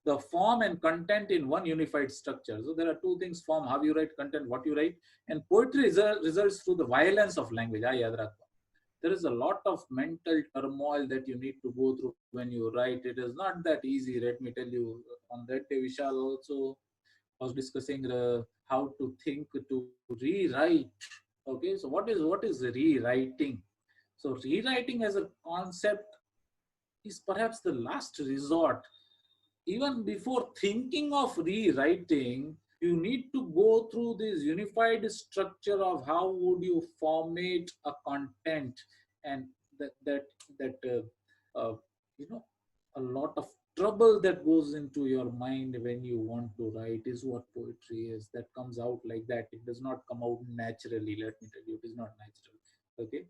the form and content in one unified structure. So there are two things: form, how you write; content, what you write. And poetry results through the violence of language. Yaad rakho. There is a lot of mental turmoil that you need to go through when you write. It is not that easy. Let me tell you. On that day, Vishal also was discussing how to think to rewrite. Okay, so what is rewriting? So rewriting as a concept is perhaps the last resort. Even before thinking of rewriting, you need to go through this unified structure of how would you format a content. And that you know a lot of trouble that goes into your mind when you want to write is what poetry is. That comes out like that. It does not come out naturally. Let me tell you, it is not natural. Okay,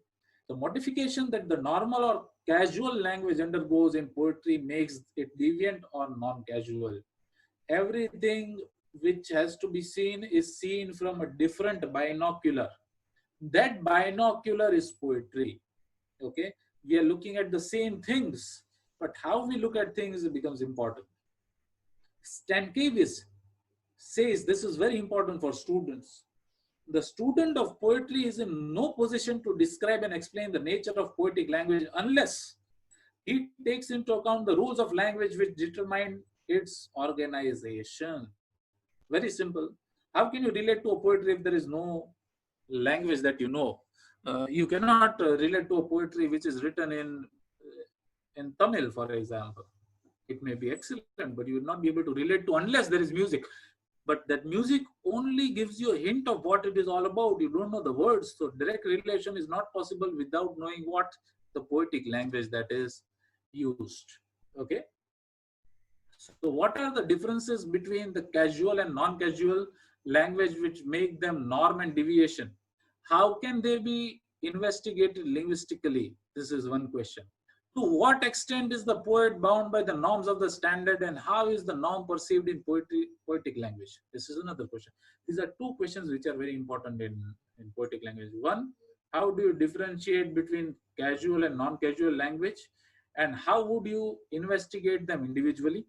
the modification that the normal or casual language undergoes in poetry makes it deviant or non-casual. Everything which has to be seen is seen from a different binocular. That binocular is poetry. Okay, we are looking at the same things, but how we look at things becomes important. Stankiewicz says this is very important for students. The student of poetry is in no position to describe and explain the nature of poetic language unless he takes into account the rules of language which determine its organization. Very simple. How can you relate to a poetry if there is no language that you know? You cannot relate to a poetry which is written in Tamil, for example. It may be excellent, but you will not be able to relate to unless there is music. But that music only gives you a hint of what it is all about. You don't know the words, so direct relation is not possible without knowing what the poetic language that is used. Okay, so what are the differences between the casual and non-casual language which make them norm and deviation? How can they be investigated linguistically? This is one question. To what extent is the poet bound by the norms of the standard, and how is the norm perceived in poetic language? This is another question. These are two questions which are very important in poetic language. One, how do you differentiate between casual and non-casual language, and how would you investigate them individually?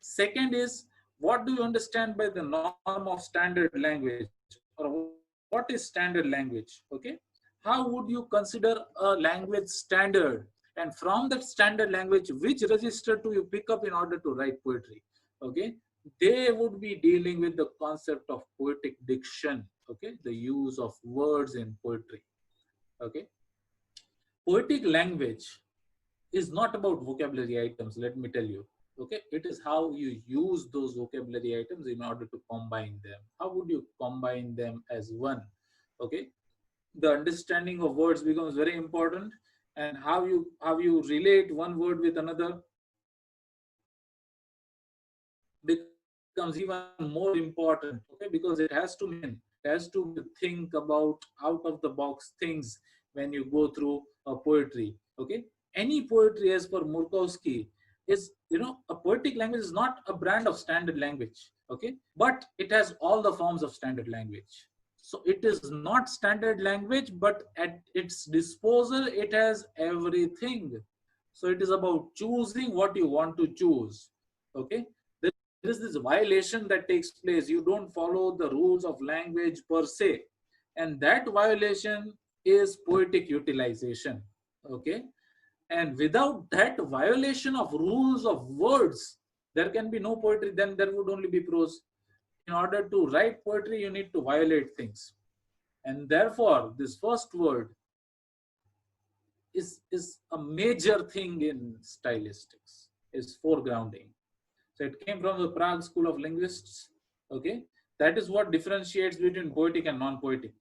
Second is, what do you understand by the norm of standard language, or what is standard language? Okay, how would you consider a language standard, and from that standard language, which register do you pick up in order to write poetry? Okay, they would be dealing with the concept of poetic diction. Okay, the use of words in poetry. Okay, poetic language is not about vocabulary items, let me tell you. Okay, it is how you use those vocabulary items in order to combine them. How would you combine them as one? Okay, the understanding of words becomes very important, and how you relate one word with another becomes even more important. Okay, because it has to make sense. It has to think about out of the box things when you go through a poetry. Okay, any poetry, as per Murkowski, is, a poetic language is not a brand of standard language. Okay, but it has all the forms of standard language. So it is not standard language, but at its disposal, it has everything. So it is about choosing what you want to choose. Okay, there is this violation that takes place. You don't follow the rules of language per se, and that violation is poetic utilization. Okay, and without that violation of rules of words, there can be no poetry. Then there would only be prose. In order to write poetry, you need to violate things. And therefore, this first word is a major thing in stylistics, is foregrounding. So it came from the Prague School of Linguists. Okay, that is what differentiates between poetic and non-poetic.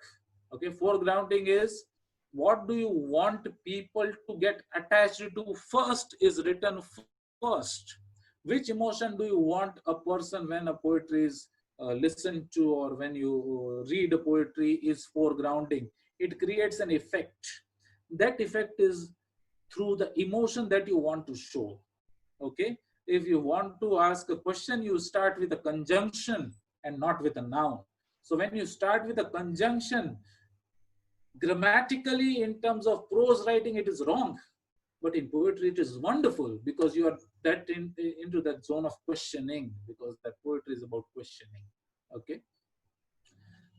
Okay, foregrounding is what do you want people to get attached to first is written first. Which emotion do you want a person when a poetry is listened to, or when you read a poetry, is foregrounding. It creates an effect. That effect is through the emotion that you want to show. Okay, if you want to ask a question, you start with a conjunction and not with a noun. So when you start with a conjunction, grammatically, in terms of prose writing, it is wrong. But in poetry, it is wonderful, because you are into that zone of questioning, because that poetry is about questioning. Okay.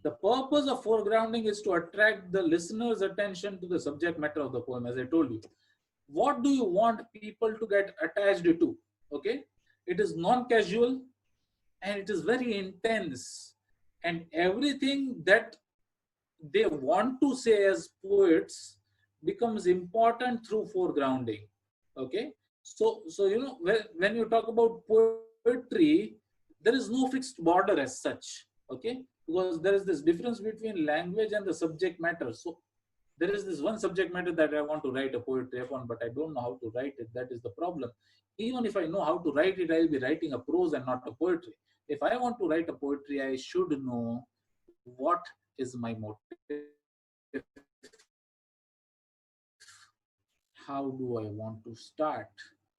The purpose of foregrounding is to attract the listener's attention to the subject matter of the poem, as I told you. What do you want people to get attached to? Okay. It is non-casual and it is very intense. And everything that they want to say as poets becomes important through foregrounding. Okay, so when you talk about poetry, there is no fixed border as such. Okay, because there is this difference between language and the subject matter. So there is this one subject matter that I want to write a poetry upon, but I don't know how to write it. That is the problem. Even if I know how to write it, I'll be writing a prose and not a poetry. If I want to write a poetry, I should know what is my motive. How do I want to start?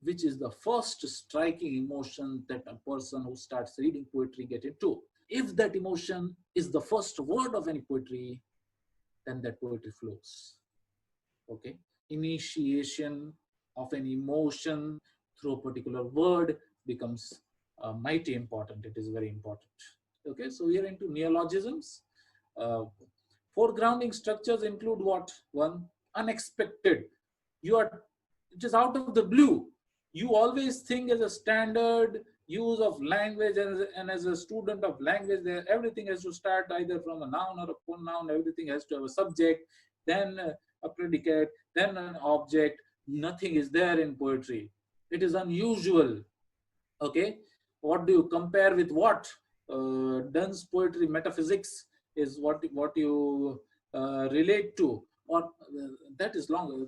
Which is the first striking emotion that a person who starts reading poetry gets into? If that emotion is the first word of any poetry, then that poetry flows. Okay, initiation of an emotion through a particular word becomes mighty important. It is very important. Okay, so we are into neologisms. Uh, Foregrounding structures include what? One, unexpected. It is out of the blue. You always think as a standard use of language, and as a student of language, everything has to start either from a noun or a pronoun. Everything has to have a subject, then a predicate, then an object. Nothing is there in poetry. It is unusual. Okay, what do you compare with what? Dunn's poetry metaphysics is what you relate to, or that is long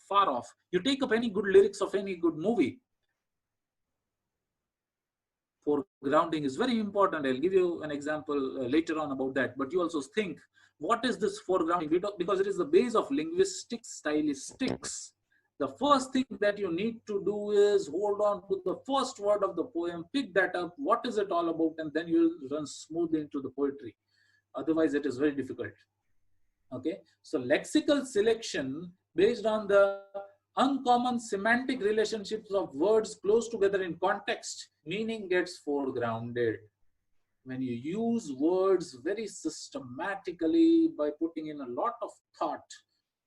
far off. You take up any good lyrics of any good movie. Foregrounding is very important. I'll give you an example later on about that. But you also think, what is this foregrounding? Because it is the base of linguistic stylistics. The first thing that you need to do is hold on to the first word of the poem, pick that up, what is it all about, and then you'll run smoothly into the poetry. Otherwise, it is very difficult. Okay, so lexical selection based on the uncommon semantic relationships of words close together in context, meaning gets foregrounded. When you use words very systematically by putting in a lot of thought,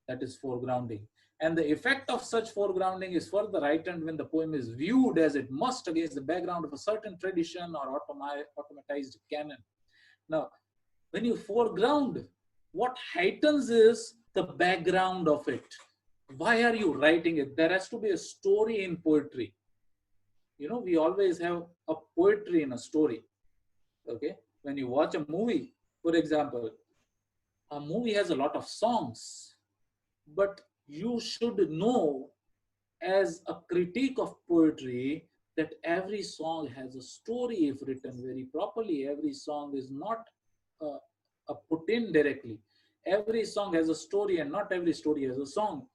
that is foregrounding. And the effect of such foregrounding is further heightened when the poem is viewed as it must against the background of a certain tradition or automatized canon. Now, when you foreground, what heightens is the background of it. Why are you writing it? There has to be a story in poetry. We always have a poetry in a story. Okay, when you watch a movie, for example, a movie has a lot of songs, but you should know, as a critique of poetry, that every song has a story if written very properly. Every song is not a put in directly. every song has a story and not every story has a song.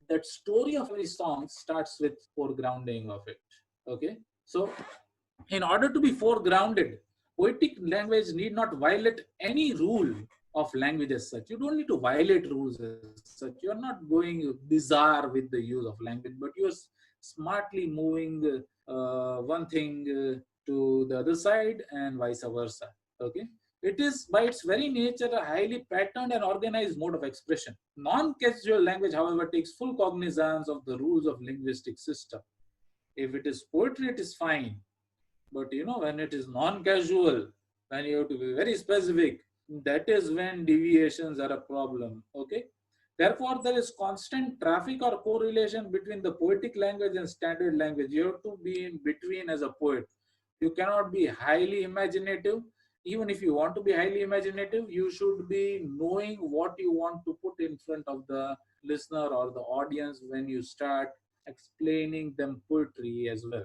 That story of every song starts with foregrounding of it. Okay, so in order to be foregrounded, poetic language need not violate any rule of language as such. You don't need to violate rules as such. You're not going bizarre with the use of language, but you're smartly moving one thing to the other side and vice versa. Okay, it is by its very nature a highly patterned and organized mode of expression. Non-casual language, however, takes full cognizance of the rules of linguistic system. If it is poetry, it is fine. But when it is non-casual, when you have to be very specific, that is when deviations are a problem. Okay. Therefore, there is constant traffic or correlation between the poetic language and standard language. You have to be in between as a poet. You cannot be highly imaginative. Even if you want to be highly imaginative, you should be knowing what you want to put in front of the listener or the audience when you start explaining them poetry as well.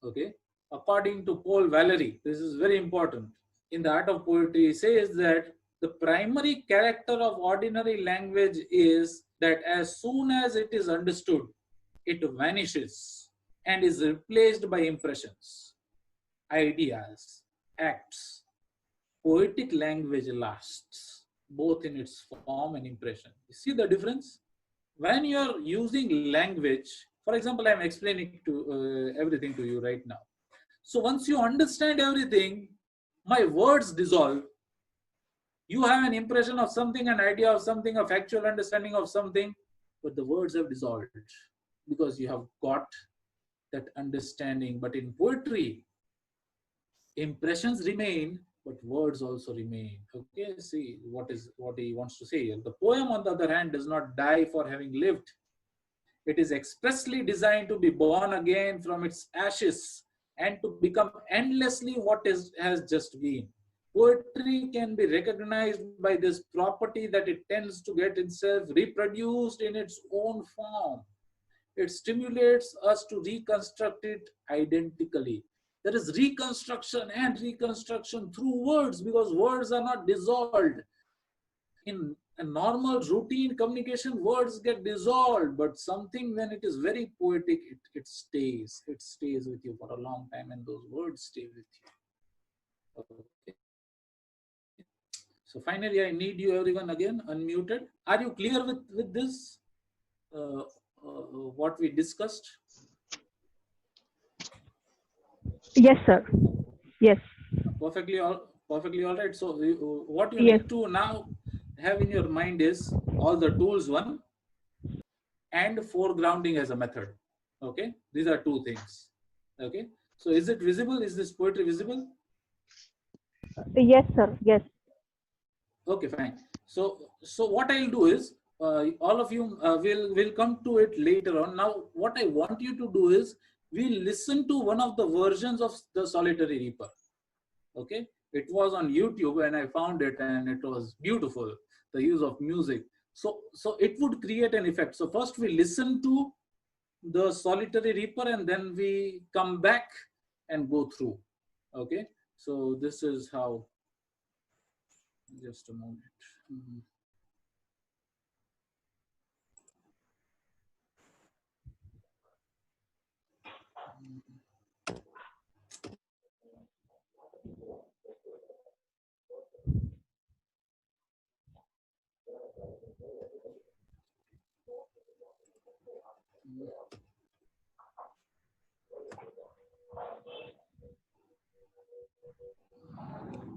Okay. According to Paul Valery, this is very important. In the art of poetry, he says that the primary character of ordinary language is that as soon as it is understood, it vanishes and is replaced by impressions, ideas, acts. Poetic language lasts, both in its form and impression. You see the difference? When you're using language, for example, I'm explaining to everything to you right now. So once you understand everything, my words dissolve. You have an impression of something, an idea of something, a factual understanding of something, but the words have dissolved because you have got that understanding. But in poetry, impressions remain, but words also remain. Okay, see what he wants to say here. The poem, on the other hand, does not die for having lived. It is expressly designed to be born again from its ashes and to become endlessly what has just been. Poetry can be recognized by this property that it tends to get itself reproduced in its own form. It stimulates us to reconstruct it identically. There is reconstruction and reconstruction through words because words are not dissolved. In a normal routine communication, words get dissolved, but something when it is very poetic, it stays. It stays with you for a long time, and those words stay with you. Okay. So finally, I need you everyone again unmuted. Are you clear with this? What we discussed? Yes, sir. Yes. Perfectly all right. So what you Yes. need to now have in your mind is all the tools one and foregrounding as a method. Okay, these are two things. Okay, so is it visible? Is this poetry visible? Yes, sir. Yes. Okay, fine. So what I'll do is all of you will come to it later on. Now, what I want you to do is we'll listen to one of the versions of the Solitary Reaper. Okay, it was on YouTube and I found it and it was beautiful. The use of music. So it would create an effect. So first we listen to the Solitary Reaper and then we come back and go through. Okay, so this is how. Just a moment. Mhm.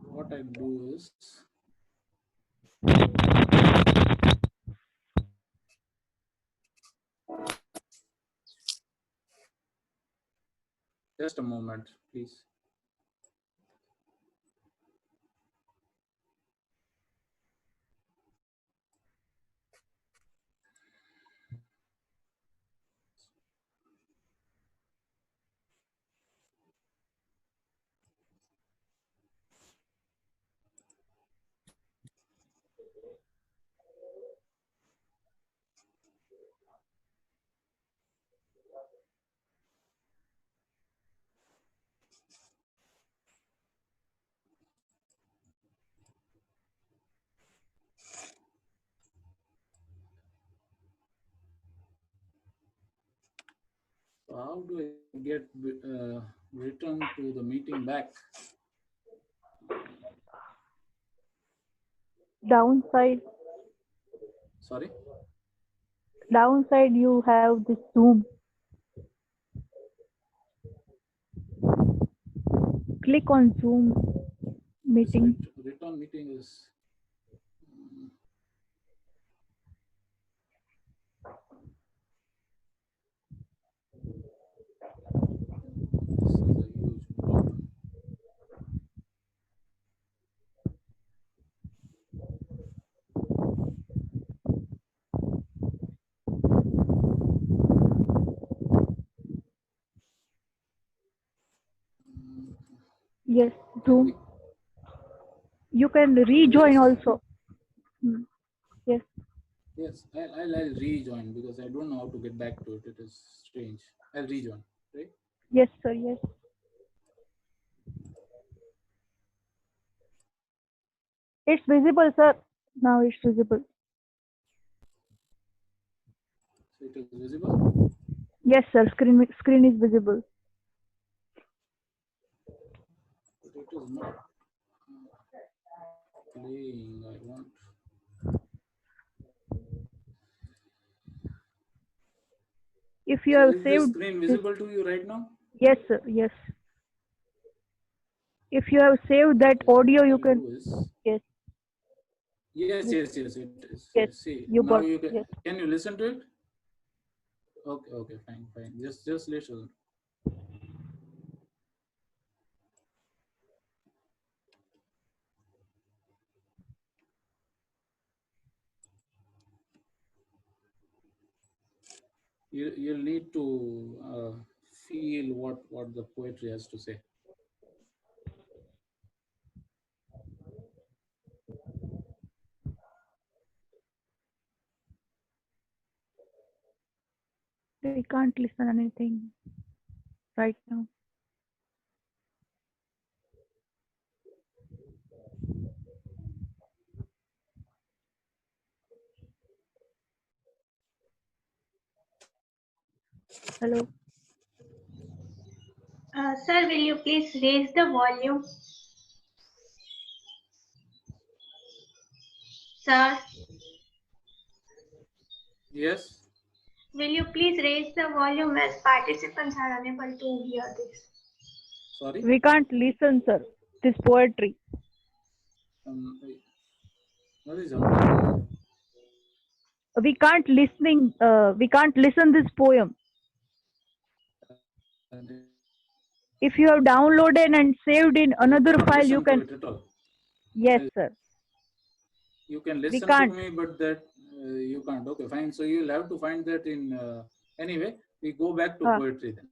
What I do is just a moment, please. how do I get return to the meeting back? Downside, Sorry. downside you have this Zoom. Click on Zoom This meeting. return meeting is. mm, This is a huge problem. Mm, Yes, Can Zoom. we? You can rejoin Yes. also. Hmm. Yes, Yes. I'll rejoin because I don't know how to get back to it. It is strange. I'll rejoin. Right. yes, sir. Yes. It's visible, sir. Now it's visible. So it is visible, Yes, sir. Screen is visible. but it is not playing. I want. If you So have is the saved screen this, visible to you right now? yes, sir. Yes. If you have saved that Okay. So audio, what you I'll can. do is. Yes. Yes. Yes. Yes. Yes. It is. Yes. See You now got. you Yes. can you listen to it? Okay. Okay. Fine. Fine. Just listen. You'll need to feel what the poetry has to say. We can't listen anything right now. Hello. Sir, will you please raise the volume? Sir, Yes. will you please raise the volume as participants are unable to hear this? Sorry. We can't listen, sir. This poetry. Um, what is happening? We can't listening. We can't listen this poem. If you have downloaded and saved in You another cannot file, you listen to can. it at all. Yes, Uh, sir. You can We listen to can't. me, but that you can't. Okay, fine. So you'll have to find that in. Anyway, we go back to Ah, poetry then.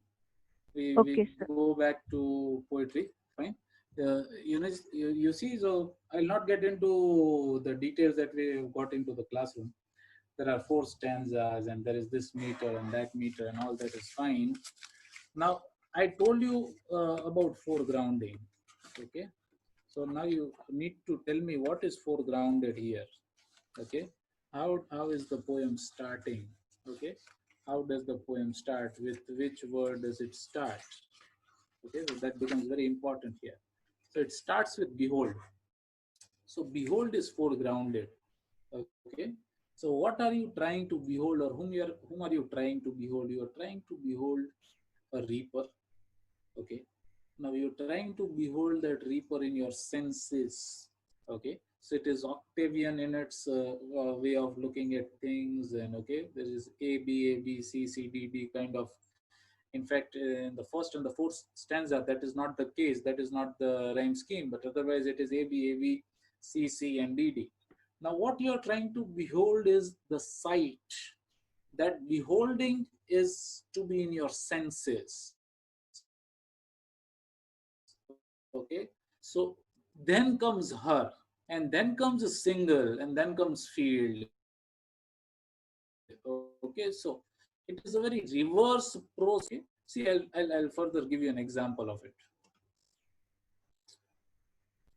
We okay, sir. go back to poetry. Fine. You see, so I'll not get into the details that we got into the classroom. There are four stanzas, and there is this meter and that meter, and all that is fine. Now, I told you about foregrounding. Okay. So now you need to tell me what is foregrounded here. Okay. How is the poem starting? Okay. How does the poem start? With which word does it start? Okay. So that becomes very important here. So it starts with behold. So behold is foregrounded. Okay. So what are you trying to behold, or whom are you trying to behold? You are trying to behold a reaper. Okay. Now you're trying to behold that reaper in your senses. Okay. So it is Octavian in its way of looking at things, and okay, there is A B C C D D kind of. In fact, in the first and the fourth stanza, that is not the case. That is not the rhyme scheme, but otherwise it is A B, and D. Now, what you are trying to behold is the sight. That beholding is to be in your senses. Okay. So then comes her, and then comes a single, and then comes field. Okay. So it is a very reverse process. Okay. See, I'll further give you an example of it.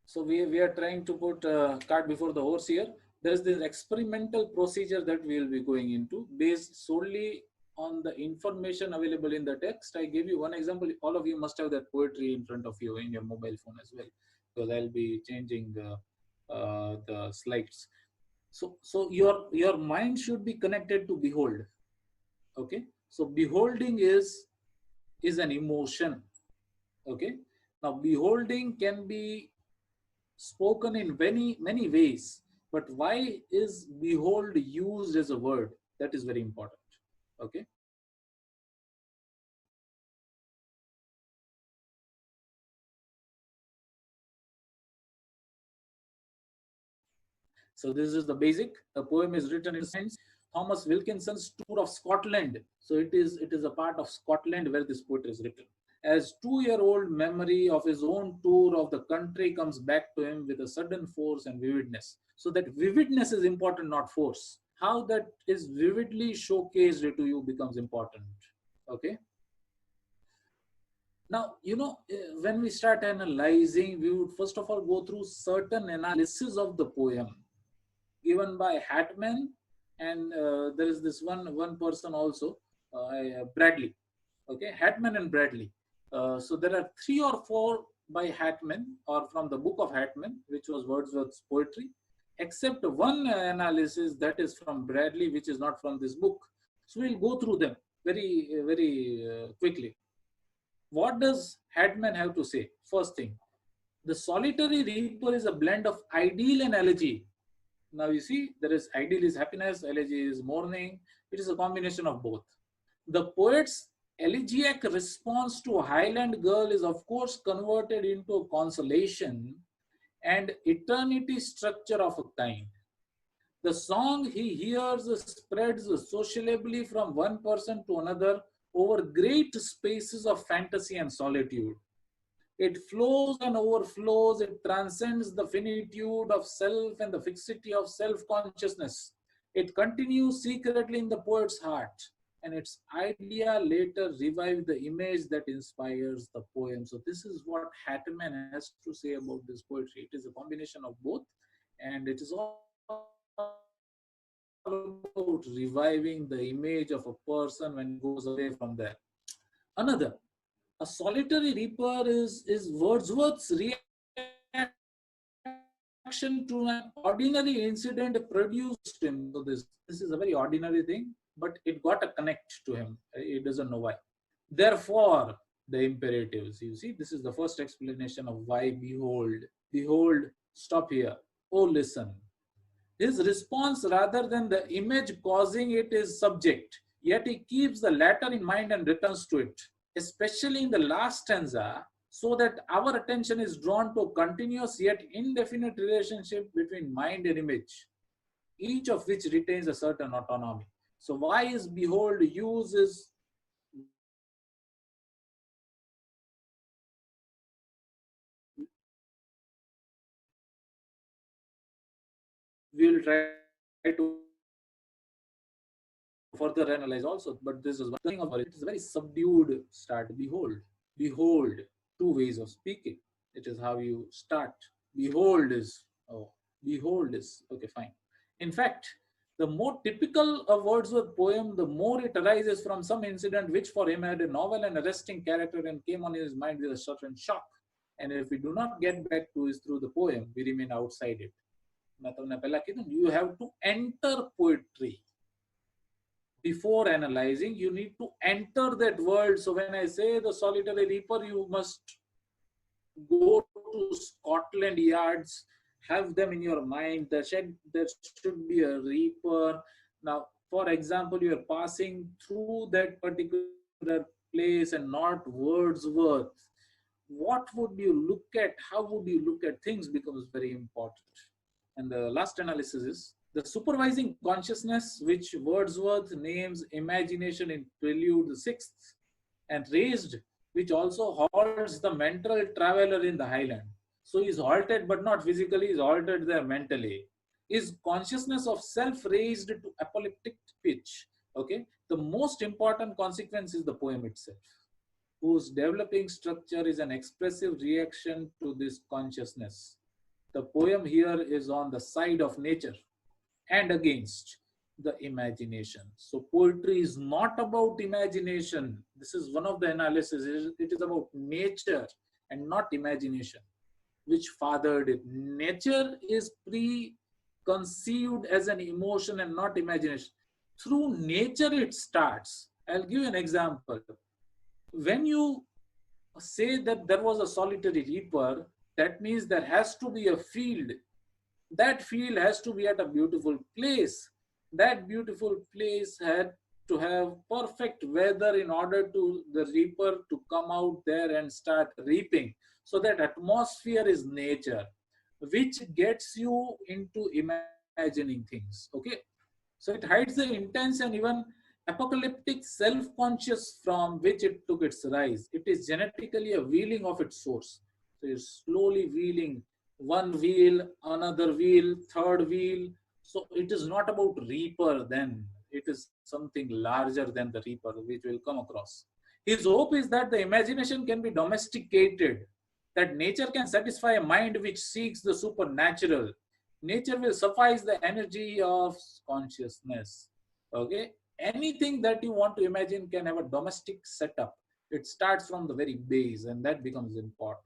So we are trying to put a cart before the horse here. There is this experimental procedure that we will be going into based solely on the information available in the text. I gave you one example. All of you must have that poetry in front of you in your mobile phone as well, because I'll be changing the slides. So your mind should be connected to behold. Okay, so beholding is an emotion. Okay, now beholding can be spoken in many ways, but why is behold used as a word? That is very important. Okay, so this is the basic. A poem is written in sense. Thomas Wilkinson's Tour of Scotland. So it is a part of Scotland where this poetry is written. As 2-year-old memory of his own tour of the country comes back to him with a sudden force and vividness. So that vividness is important, not force. How that is vividly showcased to you becomes important. Okay. Now, when we start analyzing, we would first of all go through certain analysis of the poem given by Hatman, and there is this one person also, Bradley. Okay, Hatman and Bradley. So there are 3 or 4 by Hatman or from the book of Hatman, which was Wordsworth's poetry, except one analysis that is from Bradley, which is not from this book. So we'll go through them very quickly. What does Hatman have to say? First thing, the solitary reaper is a blend of ideal and elegy. Now you see, there is ideal is happiness, elegy is mourning. It is a combination of both. The poet's elegiac response to a Highland girl is of course converted into a consolation and eternity structure of a kind. The song he hears spreads sociably from one person to another over great spaces of fantasy and solitude. It flows and overflows, it transcends the finitude of self and the fixity of self-consciousness. It continues secretly in the poet's heart, and its idea later revives the image that inspires the poem. So this is what Hatman has to say about this poetry. It is a combination of both, and it is all about reviving the image of a person when he goes away from there. Another, a solitary reaper is Wordsworth's reaction to an ordinary incident produced him. So this is a very ordinary thing, but it got a connect to him. He doesn't know why. Therefore, the imperatives. You see, this is the first explanation of why behold, stop here. Oh, listen. His response, rather than the image causing it, is subject, yet he keeps the latter in mind and returns to it, especially in the last stanza, so that our attention is drawn to a continuous yet indefinite relationship between mind and image, each of which retains a certain autonomy. So why is behold uses we'll try to further analyze also, but this is one thing of it is a very subdued start. Behold, two ways of speaking. It is how you start. Behold is, oh, behold is, okay, fine. In fact, the more typical a Wordsworth poem, the more it arises from some incident which for him had a novel and arresting character and came on his mind with a certain shock. And if we do not get back to it through the poem, we remain outside it. You have to enter poetry before analyzing. You need to enter that world. So when I say the solitary reaper, you must go to Scotland yards, have them in your mind. There should be a reaper. Now, for example, you are passing through that particular place and not Wordsworth. What would you look at? How would you look at things becomes very important. And the last analysis is the supervising consciousness, which Wordsworth names imagination in Prelude the Sixth, and raised, which also halts the mental traveler in the highland. So he's halted, but not physically, he's halted there mentally. Is consciousness of self raised to apoplectic pitch. Okay, the most important consequence is the poem itself, whose developing structure is an expressive reaction to this consciousness. The poem here is on the side of nature and against. the imagination. So poetry is not about imagination. This is one of the analysis. It is about nature and not imagination, which fathered it. Nature is preconceived as an emotion and not imagination. Through nature, it starts. I'll give you an example. When you say that there was a solitary reaper, that means there has to be a field. That field has to be at a beautiful place. That beautiful place had to have perfect weather in order to the reaper to come out there and start reaping. So that atmosphere is nature, which gets you into imagining things. Okay, so it hides the intense and even apocalyptic self-conscious from which it took its rise. It is genetically a wheeling of its source. So it's slowly wheeling, one wheel, another wheel, third wheel. So it is not about reaper then. It is something larger than the reaper which will come across. His hope is that the imagination can be domesticated, that nature can satisfy a mind which seeks the supernatural. Nature will suffice the energy of consciousness. Okay, anything that you want to imagine can have a domestic setup. It starts from the very base, and that becomes important.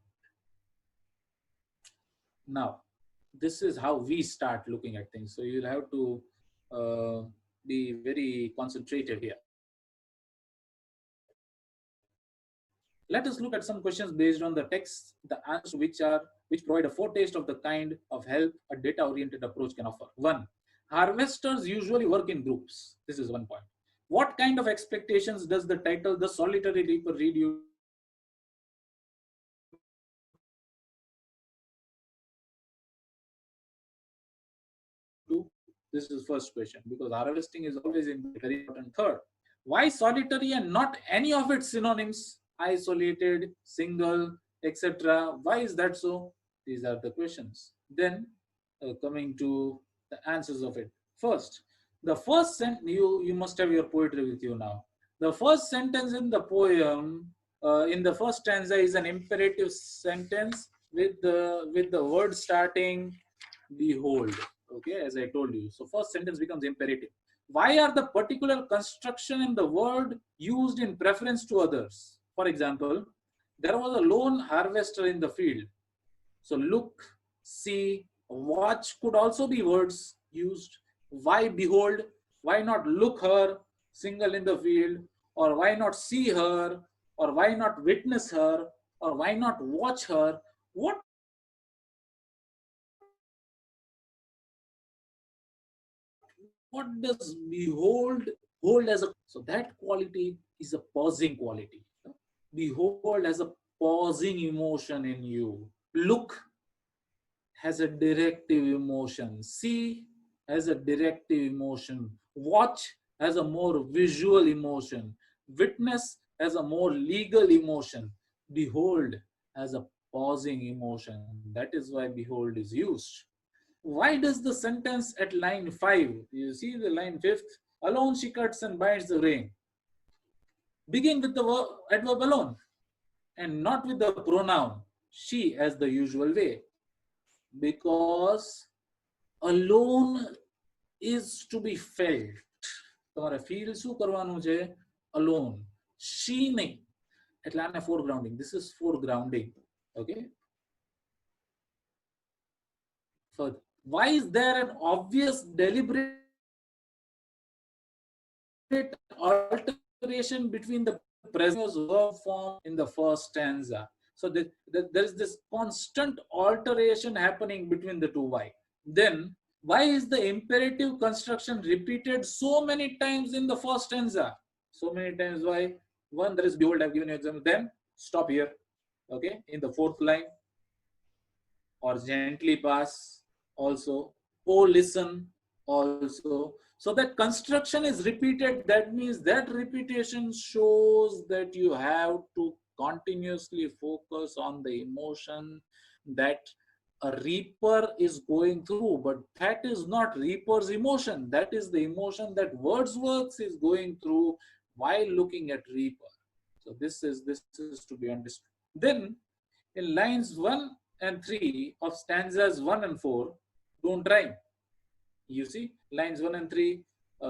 Now, this is how we start looking at things. So you'll have to be very concentrated here. Let us look at some questions based on the text, the answers to which provide a foretaste of the kind of help a data-oriented approach can offer. One, harvesters usually work in groups. This is one point. What kind of expectations does the title "The Solitary Reaper" lead you to? This is first question, because harvesting is always in very important. Third, why solitary and not any of its synonyms? Isolated, single, etc. Why is that so? These are the questions. Then coming to the answers of it. First, the first sentence, you must have your poetry with you now. The first sentence in the poem, in the first stanza, is an imperative sentence with the word starting behold. Okay, as I told you. So first sentence becomes imperative. Why are the particular construction in the word used in preference to others? For example, there was a lone harvester in the field. So look, see, watch could also be words used. Why behold? Why not look her single in the field? Or why not see her? Or why not witness her? Or why not watch her? What what does behold hold as a, so that quality is a pausing quality. Behold has a pausing emotion in you. Look has a directive emotion. See has a directive emotion. Watch has a more visual emotion. Witness has a more legal emotion. Behold has a pausing emotion. That is why behold is used. Why does the sentence at line 5, you see the line 5th, alone she cuts and binds the grain, begin with the adverb alone and not with the pronoun she as the usual way? Because alone is to be felt. તમારે feel શું કરવાનું છે? Alone. She નહીં. એટલે આને foregrounding. This is foregrounding. Okay. Further, why is there an obvious deliberate alteration between the present verb form in the first stanza? So there is this constant alteration happening between the two. Why? Then why is the imperative construction repeated so many times in the first stanza? So many times. Why? One, there is behold, I've given you an example. Then stop here. Okay, in the fourth line, or gently pass also, oh listen also. So that construction is repeated. That means that repetition shows that you have to continuously focus on the emotion that a reaper is going through. But that is not reaper's emotion. That is the emotion that Wordsworth is going through while looking at reaper. So this is to be understood. Then in lines 1 and 3 of stanzas 1 and 4 don't rhyme. You see, lines 1 and 3,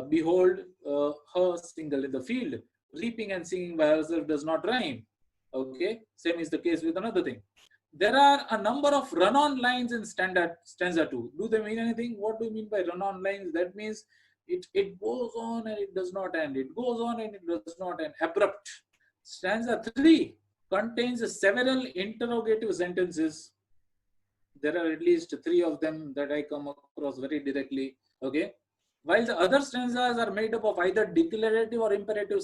behold her single in the field, reaping and singing by herself does not rhyme. Okay, same is the case with another thing. There are a number of run-on lines in standard stanza 2. Do they mean anything? What do you mean by run-on lines? That means it goes on and it does not end. It goes on and it does not end. Abrupt. Stanza 3 contains several interrogative sentences. There are at least 3 of them that I come across very directly. Okay. While the other stanzas are made up of either declarative or imperative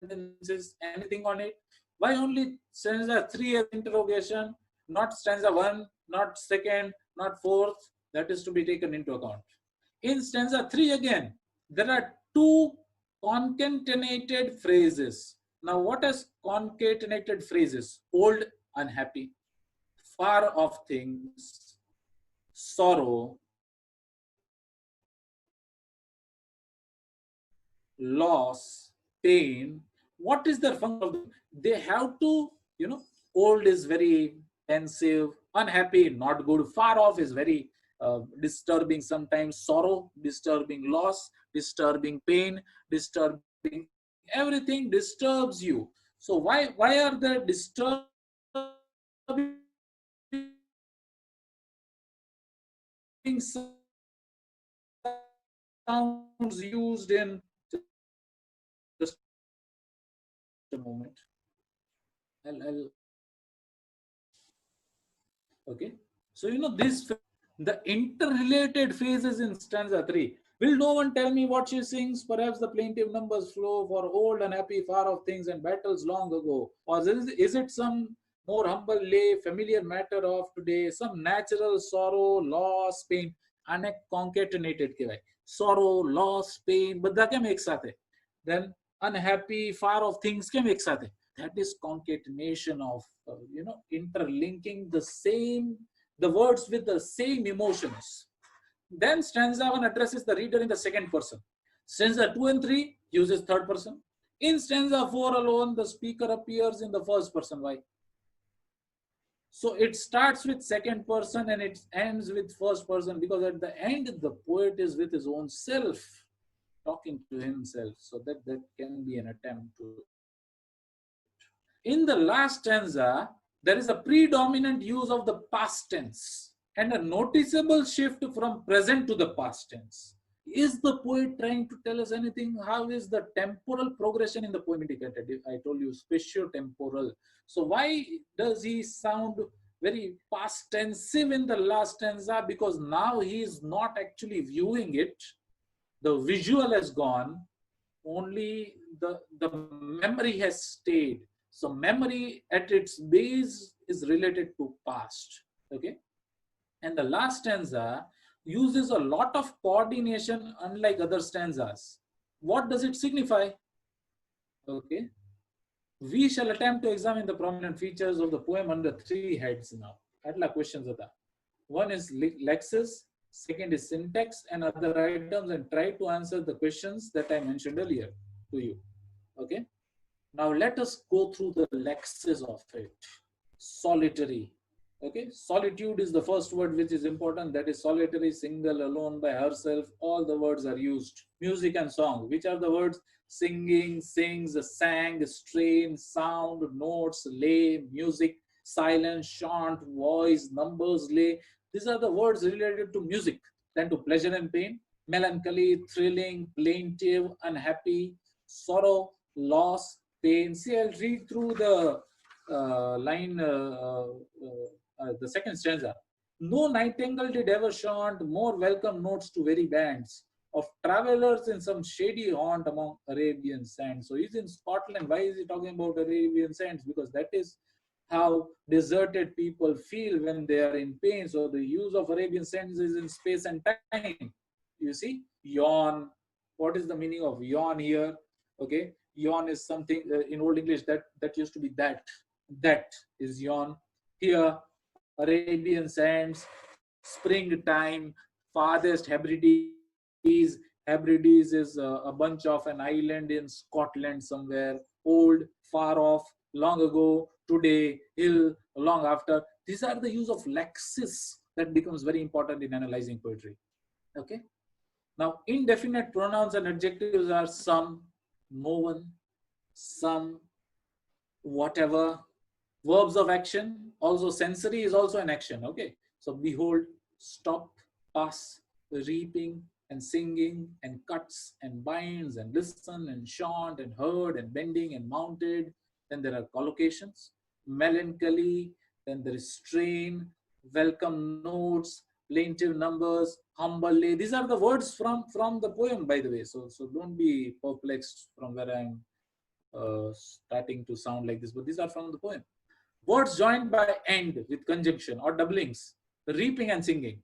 sentences, anything on it. Why only stanza 3 as interrogation, not stanza 1, not second, not fourth? That is to be taken into account. In stanza 3 again, there are 2 concatenated phrases. Now, what is concatenated phrases? Old, unhappy, far off things, sorrow, loss, pain. What is the function of them? They have to, old is very pensive, unhappy, not good, far off is very disturbing sometimes, sorrow, disturbing, loss, disturbing, pain, disturbing, everything disturbs you. So why are the disturbing sounds used in, just a moment, I'll okay. So this, the interrelated phases in stanza 3. Will no one tell me what she sings? Perhaps the plaintive numbers flow for old and happy, far off things and battles long ago. Or is it some more humble lay, familiar matter of today, some natural sorrow, loss, pain, अनेक concatenated के भाई, sorrow, loss, pain, બધા કેમ एक साथ है? Then unhappy, far off things केम एक साथ है? That is concatenation of interlinking the words with the same emotions. Then stanza 1 addresses the reader in the second person. Stanza 2 and 3 uses third person. In stanza 4 alone, the speaker appears in the first person. Why? So it starts with second person and it ends with first person, because at the end the poet is with his own self, talking to himself. So that can be an attempt to it. In the last stanza, there is a predominant use of the past tense and a noticeable shift from present to the past tense. Is the poet trying to tell us anything? How is the temporal progression in the poem indicated? I told you, spatio-temporal. So why does he sound very past tensive in the last stanza? Because now he is not actually viewing it. The visual has gone. Only the memory has stayed. So memory at its base is related to past. Okay. And the last stanza uses a lot of coordination, unlike other stanzas. What does it signify? Okay. We shall attempt to examine the prominent features of the poem under 3 heads now. Atla questions are that. One is lexis, second is syntax and other items, and try to answer the questions that I mentioned earlier to you. Okay. Now let us go through the lexis of it. Solitary. Okay, solitude is the first word which is important. That is solitary, single, alone, by herself. All the words are used. Music and song. Which are the words? Singing, sings, sang, strain, sound, notes, lay, music, silence, chant, voice, numbers, lay. These are the words related to music. Then to pleasure and pain, melancholy, thrilling, plaintive, unhappy, sorrow, loss, pain. See, I'll read through the line, the second stanza. No nightingale did ever chant more welcome notes to weary bands of travelers in some shady haunt among Arabian sands. So he's in Scotland. Why is he talking about Arabian sands? Because that is how deserted people feel when they are in pain. So the use of Arabian sands is in space and time. You see, yawn. What is the meaning of yawn here? Okay, yawn is something in Old English that used to be that. That is yawn. Here, Arabian sands, springtime, farthest Hebrides. Hebrides is a bunch of an island in Scotland somewhere. Old, far off, long ago, today, ill, long after. These are the use of lexis that becomes very important in analyzing poetry. Okay. Now, indefinite pronouns and adjectives are some, no one, some, whatever. Verbs of action, also sensory is also an action. Okay, so behold, stop, pass, reaping and singing and cuts and binds and listen and chant and heard and bending and mounted. Then there are collocations, melancholy, then there is strain, welcome notes, plaintive numbers, humbly. These are the words from the poem, by the way. So don't be perplexed from where I'm starting to sound like this, but these are from the poem. Words joined by end with conjunction or doublings, reaping and singing.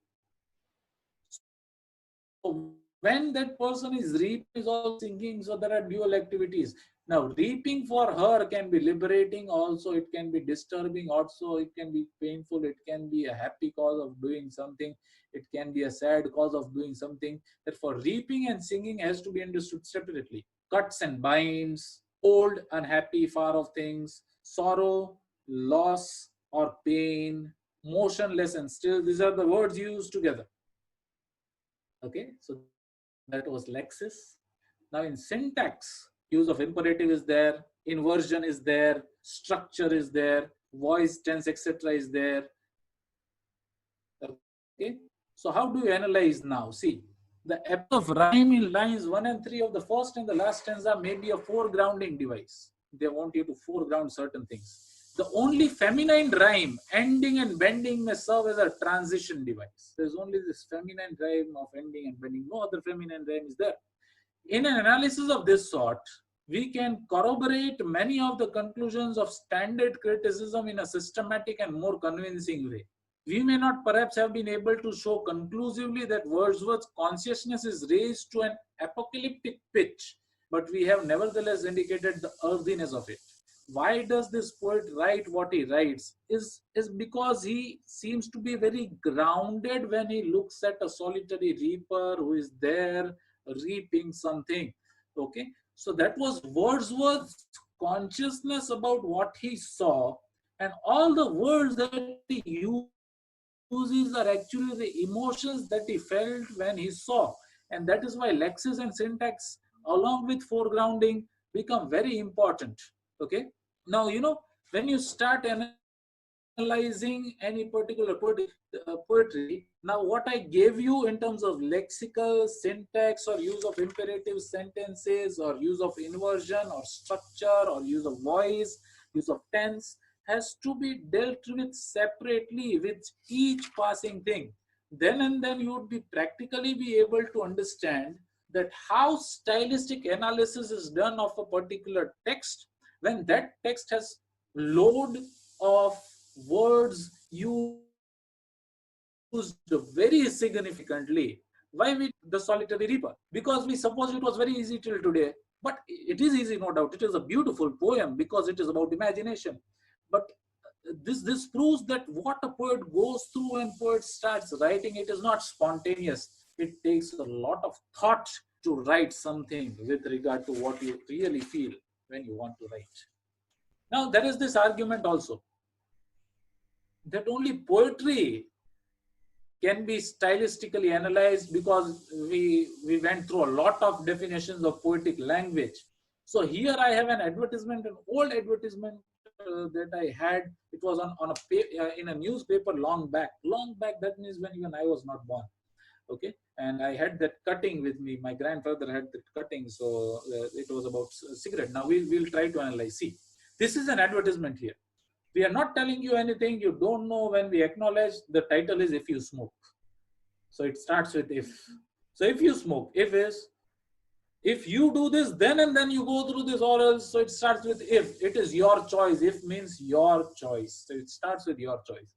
So when that person is reaping, is also singing. So there are dual activities. Now, reaping for her can be liberating, also it can be disturbing, also it can be painful, it can be a happy cause of doing something, it can be a sad cause of doing something. Therefore, reaping and singing has to be understood separately. Cuts and binds, old, unhappy, far off things, sorrow, loss or pain, motionless and still. These are the words used together. Okay, so that was Lexis. Now in syntax, use of imperative is there, inversion is there, structure is there, voice, tense, etc. is there. Okay, so how do you analyze now? See, the absence of rhyme in lines 1 and 3 of the first and the last stanza may be a foregrounding device. They want you to foreground certain things. The only feminine rhyme, ending and bending, may serve as a transition device. There's only this feminine rhyme of ending and bending. No other feminine rhyme is there. In an analysis of this sort, we can corroborate many of the conclusions of standard criticism in a systematic and more convincing way. We may not perhaps have been able to show conclusively that Wordsworth's consciousness is raised to an apocalyptic pitch, but we have nevertheless indicated the earthiness of it. Why does this poet write what he writes? Is because he seems to be very grounded when he looks at a solitary reaper who is there reaping something. Okay, so that was Wordsworth's consciousness about what he saw, and all the words that he uses are actually the emotions that he felt when he saw. And that is why lexis and syntax, along with foregrounding, become very important. Okay, now when you start analyzing any particular poetry, now what I gave you in terms of lexical syntax or use of imperative sentences or use of inversion or structure or use of voice, use of tense, has to be dealt with separately with each passing thing. Then and then you would be practically be able to understand that how stylistic analysis is done of a particular text when that text has load of words used very significantly. Why we the solitary reaper? Because we suppose it was very easy till today. But it is easy, no doubt. It is a beautiful poem because it is about imagination. But this proves that what a poet goes through when poet starts writing, it is not spontaneous. It takes a lot of thought to write something with regard to what you really feel when you want to write. Now there is this argument also that only poetry can be stylistically analyzed because we went through a lot of definitions of poetic language. So here I have an advertisement, an old advertisement that I had. It was in a newspaper long back. Long back, that means when even I was not born. Okay, and I had that cutting with me. My grandfather had that cutting, so it was about cigarette. Now we'll try to analyze. See, this is an advertisement here. We are not telling you anything you don't know. When we acknowledge, the title is if you smoke. So it starts with if. So if you smoke, if is, if you do this, then and then you go through this or else. So it starts with if. It is your choice. If means your choice. So it starts with your choice.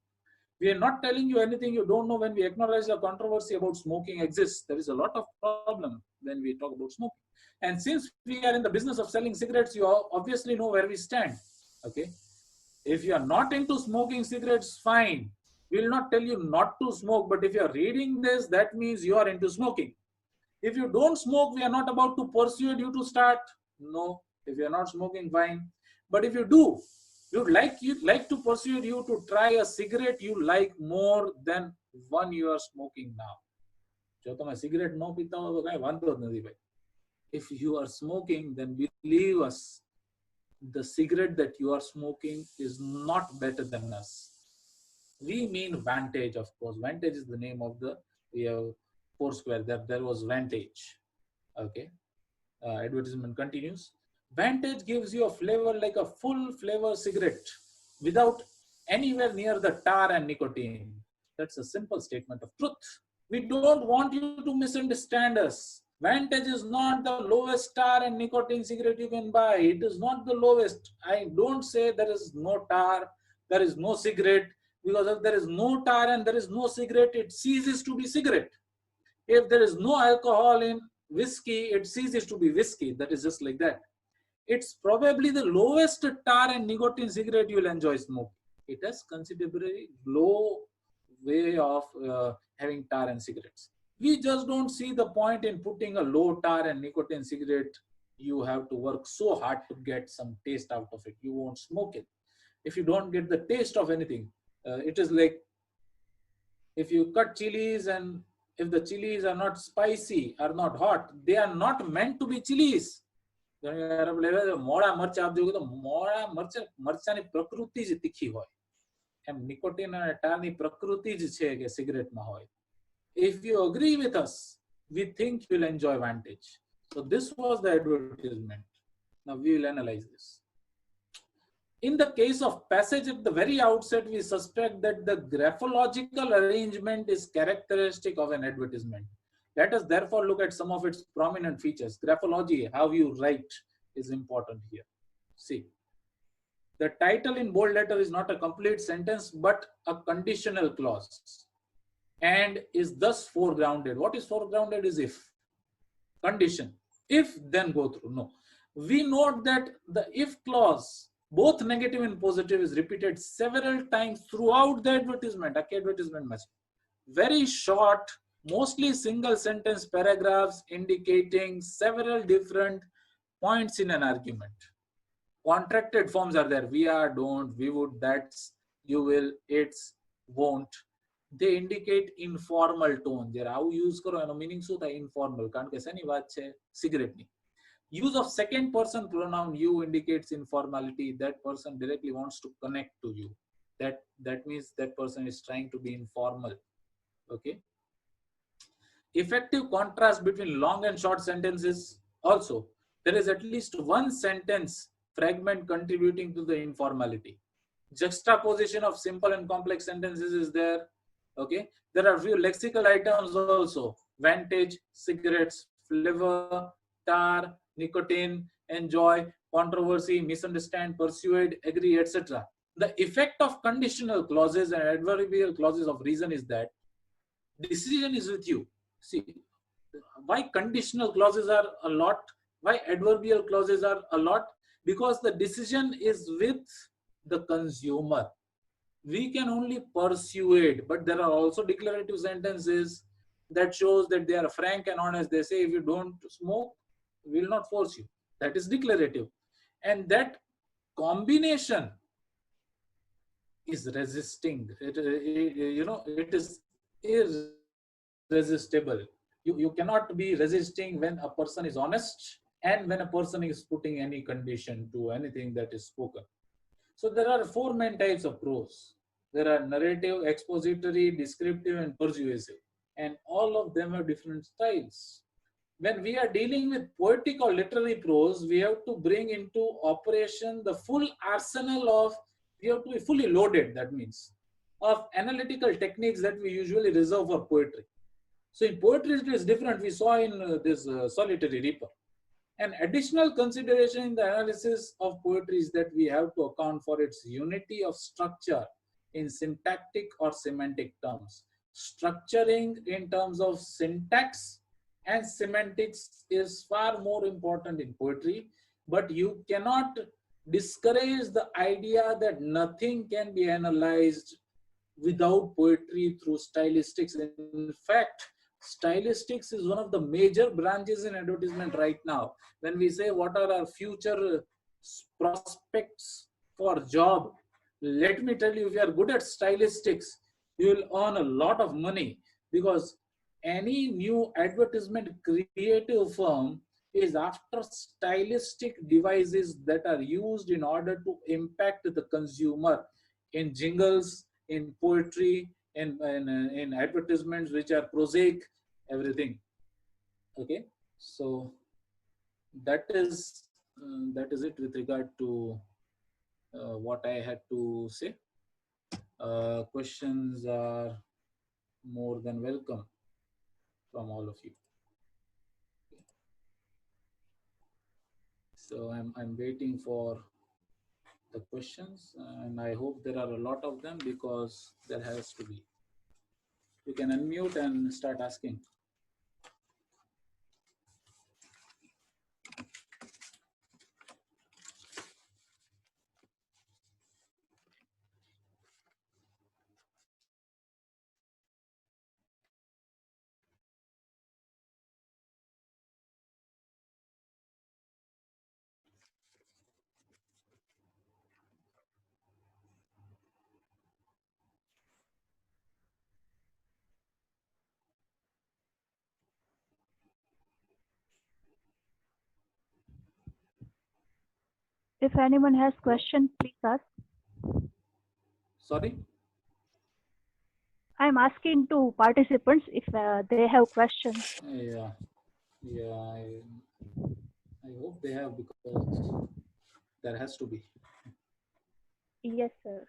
We are not telling you anything you don't know when we acknowledge the controversy about smoking exists. There is a lot of problem when we talk about smoking. And since we are in the business of selling cigarettes, you obviously know where we stand. Okay. If you are not into smoking cigarettes, fine. We will not tell you not to smoke, but if you are reading this, that means you are into smoking. If you don't smoke, we are not about to persuade you to start. No, if you are not smoking, fine. But if you do, you'd like to persuade you to try a cigarette you like more than one you are smoking now. જો તમે cigarette ન પીતા હો તો કઈ વાંધો જ નથી ભાઈ. If you are smoking, then believe us, the cigarette that you are smoking is not better than us. We mean Vantage, of course. Vantage is the name of the, we have Foursquare. There was Vantage. Okay. Advertisement continues. Vantage gives you a flavor like a full flavor cigarette without anywhere near the tar and nicotine. That's a simple statement of truth. We don't want you to misunderstand us. Vantage is not the lowest tar and nicotine cigarette you can buy. It is not the lowest. I don't say there is no tar, there is no cigarette, because if there is no tar and there is no cigarette, it ceases to be cigarette. If there is no alcohol in whiskey, it ceases to be whiskey. That is just like that. It's probably the lowest tar and nicotine cigarette you will enjoy smoking. It has considerably low way of having tar and cigarettes. We just don't see the point in putting a low tar and nicotine cigarette. You have to work so hard to get some taste out of it. You won't smoke it. If you don't get the taste of anything, it is like if you cut chilies, and if the chilies are not spicy, are not hot, they are not meant to be chilies. મોળા મરચા આપ જોયું તો મોળા મરચાની પ્રકૃતિ જ તીખી હોય, એમ nicotine અને ટારની પ્રકૃતિ જ છે કે સિગરેટમાં હોય. If you agree with us, we think you'll enjoy Vantage. So this was the advertisement. Now we will analyze this. In the case of Passage, at the very outset, we suspect that the graphological arrangement is characteristic of an advertisement. Let us therefore look at some of its prominent features. Graphology, how you write, is important here. See, the title in bold letter is not a complete sentence, but a conditional clause, and is thus foregrounded. What is foregrounded is if. Condition. If, then go through. No. We note that the if clause, both negative and positive, is repeated several times throughout the advertisement. Advertisement message. Very short, mostly single sentence paragraphs indicating several different points in an argument. Contracted forms are there. We are, don't, we would, that's, you will, it's, won't. They indicate informal tone. Jara આવું use કરો એનો meaning શું થાય? Informal. કારણ કે શેની વાત છે? Cigarette ની. Use of second person pronoun you indicates informality. That person directly wants to connect to you. That means that person is trying to be informal. Okay. Effective contrast between long and short sentences. Also, there is at least one sentence fragment contributing to the informality. Juxtaposition of simple and complex sentences is there. Okay. There are few lexical items also. Vantage, cigarettes, flavor, tar, nicotine, enjoy, controversy, misunderstand, persuade, agree, etc. The effect of conditional clauses and adverbial clauses of reason is that decision is with you. See, why conditional clauses are a lot? Why adverbial clauses are a lot? Because the decision is with the consumer. We can only persuade, but there are also declarative sentences that shows that they are frank and honest. They say, if you don't smoke, we will not force you. That is declarative. And that combination is resisting. It is irresistible. You cannot be resisting when a person is honest and when a person is putting any condition to anything that is spoken. So there are four main types of prose. There are narrative, expository, descriptive, and persuasive. And all of them have different styles. When we are dealing with poetic or literary prose, we have to bring into operation the full arsenal of, we have to be fully loaded, that means, of analytical techniques that we usually reserve for poetry. So in poetry, it is different. We saw in this Solitary Reaper. An additional consideration in the analysis of poetry is that we have to account for its unity of structure in syntactic or semantic terms. Structuring in terms of syntax and semantics is far more important in poetry, but you cannot discourage the idea that nothing can be analyzed without poetry through stylistics. In fact, stylistics is one of the major branches in advertisement right now. When we say what are our future prospects for job, let me tell you, if you are good at stylistics, you will earn a lot of money, because any new advertisement creative firm is after stylistic devices that are used in order to impact the consumer in jingles, in poetry, in advertisements which are prosaic, everything. Okay, so that is it with regard to what I had to say. Questions are more than welcome from all of you. So I'm waiting for the questions, and I hope there are a lot of them because there has to be. You can unmute and start asking. If anyone has question, please ask. Sorry? I'm asking to participants if they have questions. Yeah, yeah. I hope they have because there has to be. Yes, sir.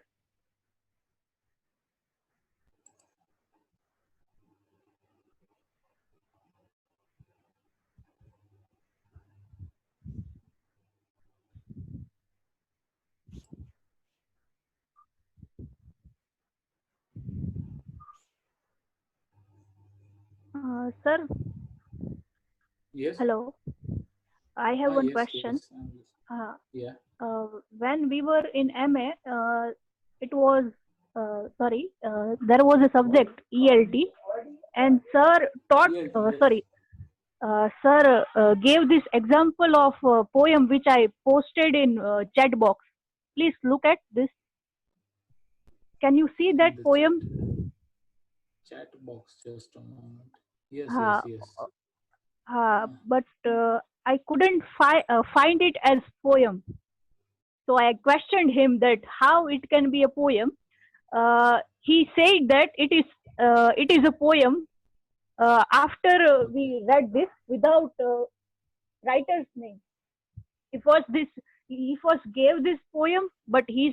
Sir, Yes. hello. I have one Yes. question. Yes. I'm listening. Uh, Yeah. when we were in MA, it was there was a subject ELT, and sir taught. ELT. Yes. Sorry, sir gave this example of poem which I posted in chat box. Please look at this. Can you see In that the poem? chat box, just a moment. Yes. Uh, Yes. Yes. but I couldn't find it as poem. So I questioned him that how it can be a poem. He said that it is a poem. After Okay. we read this without writer's name, it was this. He first gave this poem, but he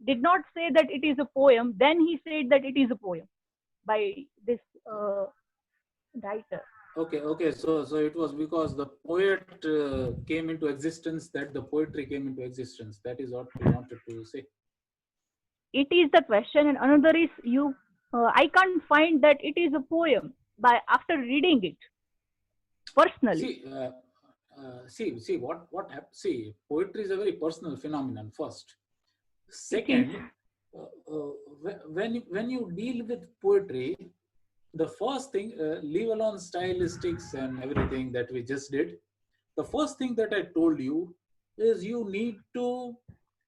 did not say that it is a poem. Then he said that it is a poem by this writer. Okay. Okay. So it was because the poet came into existence that the poetry came into existence. That is what you wanted to say. It is the question, and another is you. I can't find that it is a poem by after reading it personally. See, see see, poetry is a very personal phenomenon. First, It is. second, when you deal with poetry, the first thing, leave alone stylistics and everything that we just did. The first thing that I told you is you need to,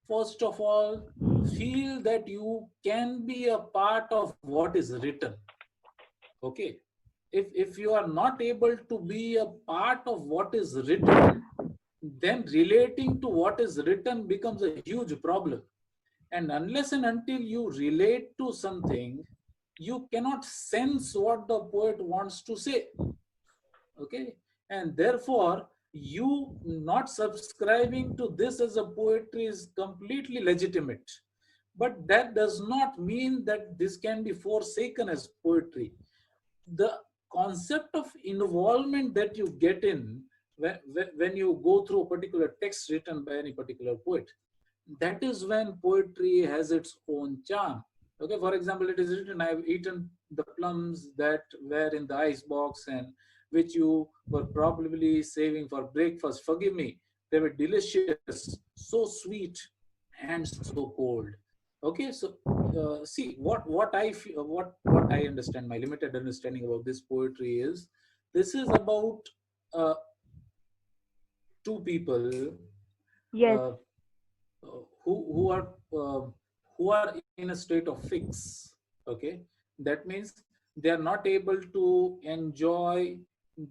first of all, feel that you can be a part of what is written. Okay, if you are not able to be a part of what is written, then relating to what is written becomes a huge problem. And unless and until you relate to something, you cannot sense what the poet wants to say. Okay, and therefore you not subscribing to this as a poetry is completely legitimate, but that does not mean that this can be forsaken as poetry. The concept of involvement that you get in when you go through a particular text written by any particular poet, that is when poetry has its own charm. Okay, for example, it is written, I have eaten the plums that were in the ice box and which you were probably saving for breakfast. Forgive me, they were delicious, so sweet and so cold. Okay, so see what I feel, what I understand, my limited understanding about this poetry is, this is about uh, two people Yes. uh, who are in a state of fix. Okay, that means they are not able to enjoy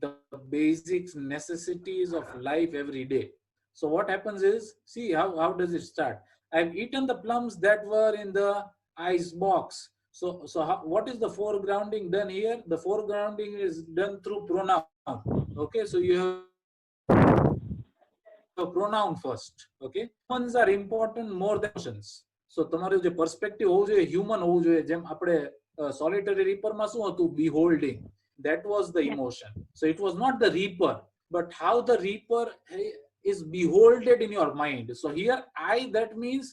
the basic necessities of life every day. So what happens is, see how does it start? I've eaten the plums that were in the ice box. So what is the foregrounding done here? The foregrounding is done through pronoun. Okay, so you have a pronoun first. Okay, humans are important more than emotions. So તમારું જે perspective હોવું જોઈએ human હોવું જોઈએ. જેમ આપણે solitary reaper માં શું હતું? Beholding. That was the emotion. Yes. So it was not the reaper, but how the reaper is beholded in your mind. So here I, that means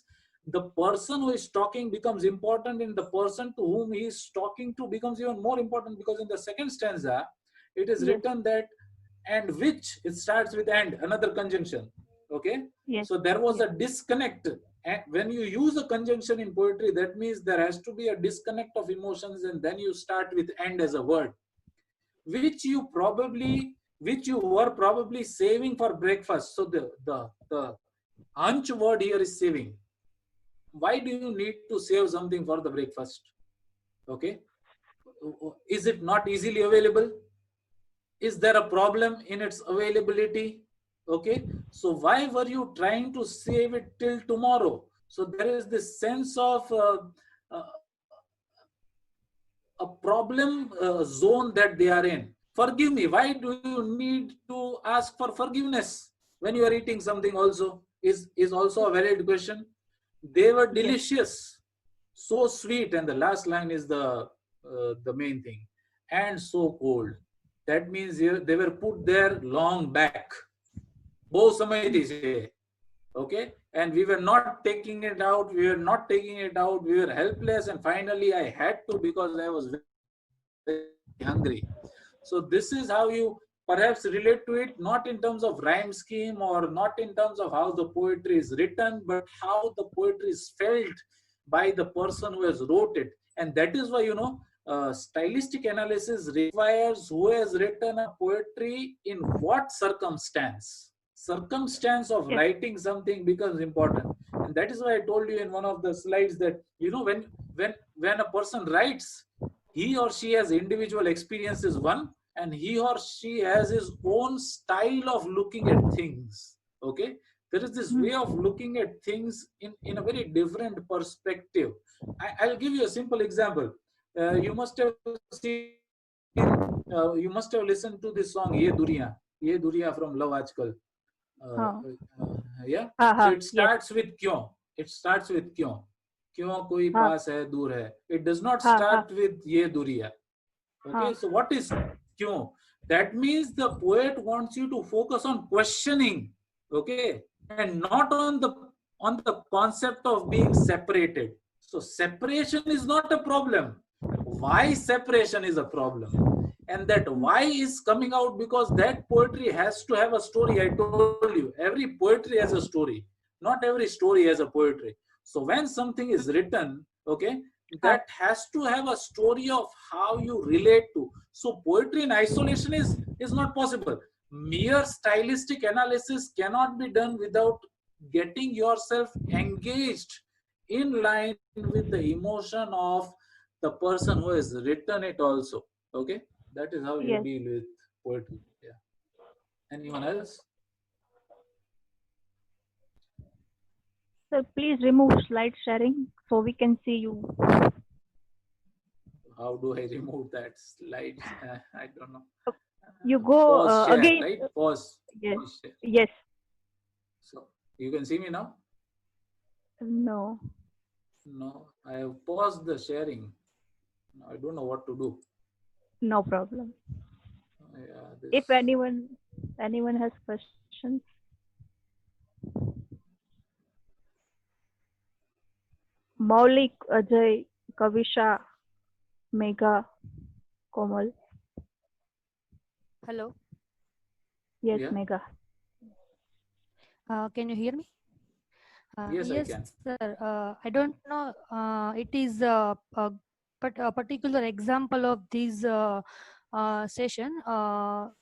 the person who is talking becomes important, and the person to whom he is talking to becomes even more important, because in the second stanza it is Yes. written that and which, it starts with and, another conjunction. Okay, Yes. so there was Yes. a disconnect. And when you use a conjunction in poetry, that means there has to be a disconnect of emotions, and then you start with and as a word, which you were probably saving for breakfast. So the hunch word here is saving. Why do you need to save something for the breakfast? Okay, is it not easily available? Is there a problem in its availability? Okay, so why were you trying to save it till tomorrow? So there is this sense of uh, a problem zone that they are in. Forgive me, why do you need to ask for forgiveness when you are eating something? Also is also a valid question. They were Yes. delicious, so sweet, and the last line is the main thing, and so cold. That means they were put there long back. Both samaythi se. Okay, and we were not taking it out, we were helpless, and finally I had to, because I was very hungry. So this is how you perhaps relate to it, not in terms of rhyme scheme, or not in terms of how the poetry is written, but how the poetry is felt by the person who has wrote it. And that is why, stylistic analysis requires who has written a poetry in what circumstance of Yes. writing something becomes important. And that is why I told you in one of the slides that, when a person writes, he or she has individual experiences, one, and he or she has his own style of looking at things. Okay, there is this way of looking at things in a very different perspective. I'll give you a simple example. You must have seen, you must have listened to this song Ye Duriya from Love Aajkal. हाँ. Yeah, हाँ. so हाँ. it Yes. starts with क्यों. It starts with क्यों कोई हाँ. पास है दूर है. It does not हाँ. हाँ. start with ये दुरिया. Okay, हाँ. so what is क्यों? That means the poet wants you to focus on questioning. Okay, and not on the concept of being separated. So separation is not a problem. Why separation is a problem? And that why is coming out because that poetry has to have a story. I told you, every poetry has a story. Not every story has a poetry. So when something is written, okay, हाँ. that has to have a story of how you relate to. So poetry in isolation is not possible. Mere stylistic analysis cannot be done without getting yourself engaged in line with the emotion of the person who has written it also. Okay, that is how you Yes. deal with poetry. Yeah. Anyone else? Sir, please remove slide sharing so we can see you. How do I remove that slides? I don't know. You go Pause share, again. right? Pause. Yes. Pause share. Yes. So you can see me now? No. No, I have paused the sharing. Now I don't know what to do. No problem. Yeah, If this. anyone has questions, Maulik, Ajay, Kavisha, Megha, Komal. Hello, Yes, Yeah. Megha. can you hear me? Yes, I Yes, can. sir. I don't know. It is a particular example of this session.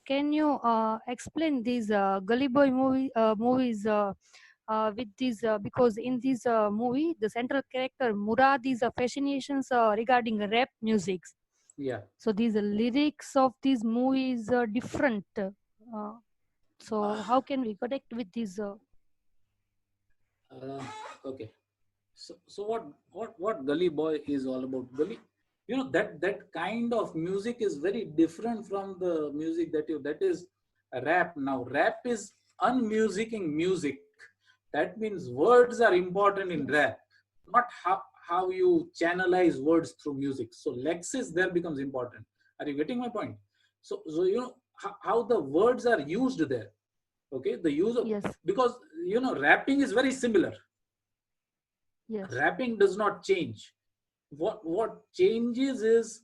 Can you explain these Gully Boy movies with this? Because in this movie, the central character Murad is fascinations regarding rap music. Yeah. So these lyrics of these movies are different. So how can we connect with these? Uh, okay. So what Gully Boy is all about? Gully, that kind of music is very different from the music that is rap. Now rap is unmusicking music. That means words are important in Yes. rap, not how you channelize words through music. So lexis there becomes important. Are you getting my point? So how the words are used there. Okay, the use of, Yes. because rapping is very similar. Yes. Rapping does not change. What changes is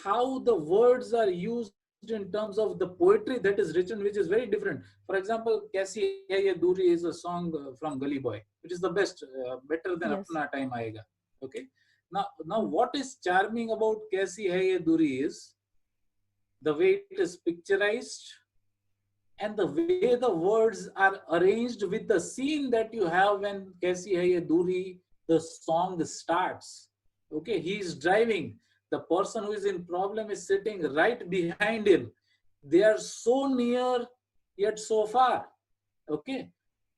how the words are used in terms of the poetry that is written, which is very different. For example, Kaisi Hai Ye Duri is a song from Gully Boy, which is the best, better than Yes. Apna Time Aayega. Okay. Now Mm. what is charming about Kaisi Hai Ye Duri is the way it is picturized and the way the words are arranged with the scene that you have when Kaisi Hai Ye Duri, the song starts. Okay, he is driving. The person who is in problem is sitting right behind him. They are so near yet so far. Okay,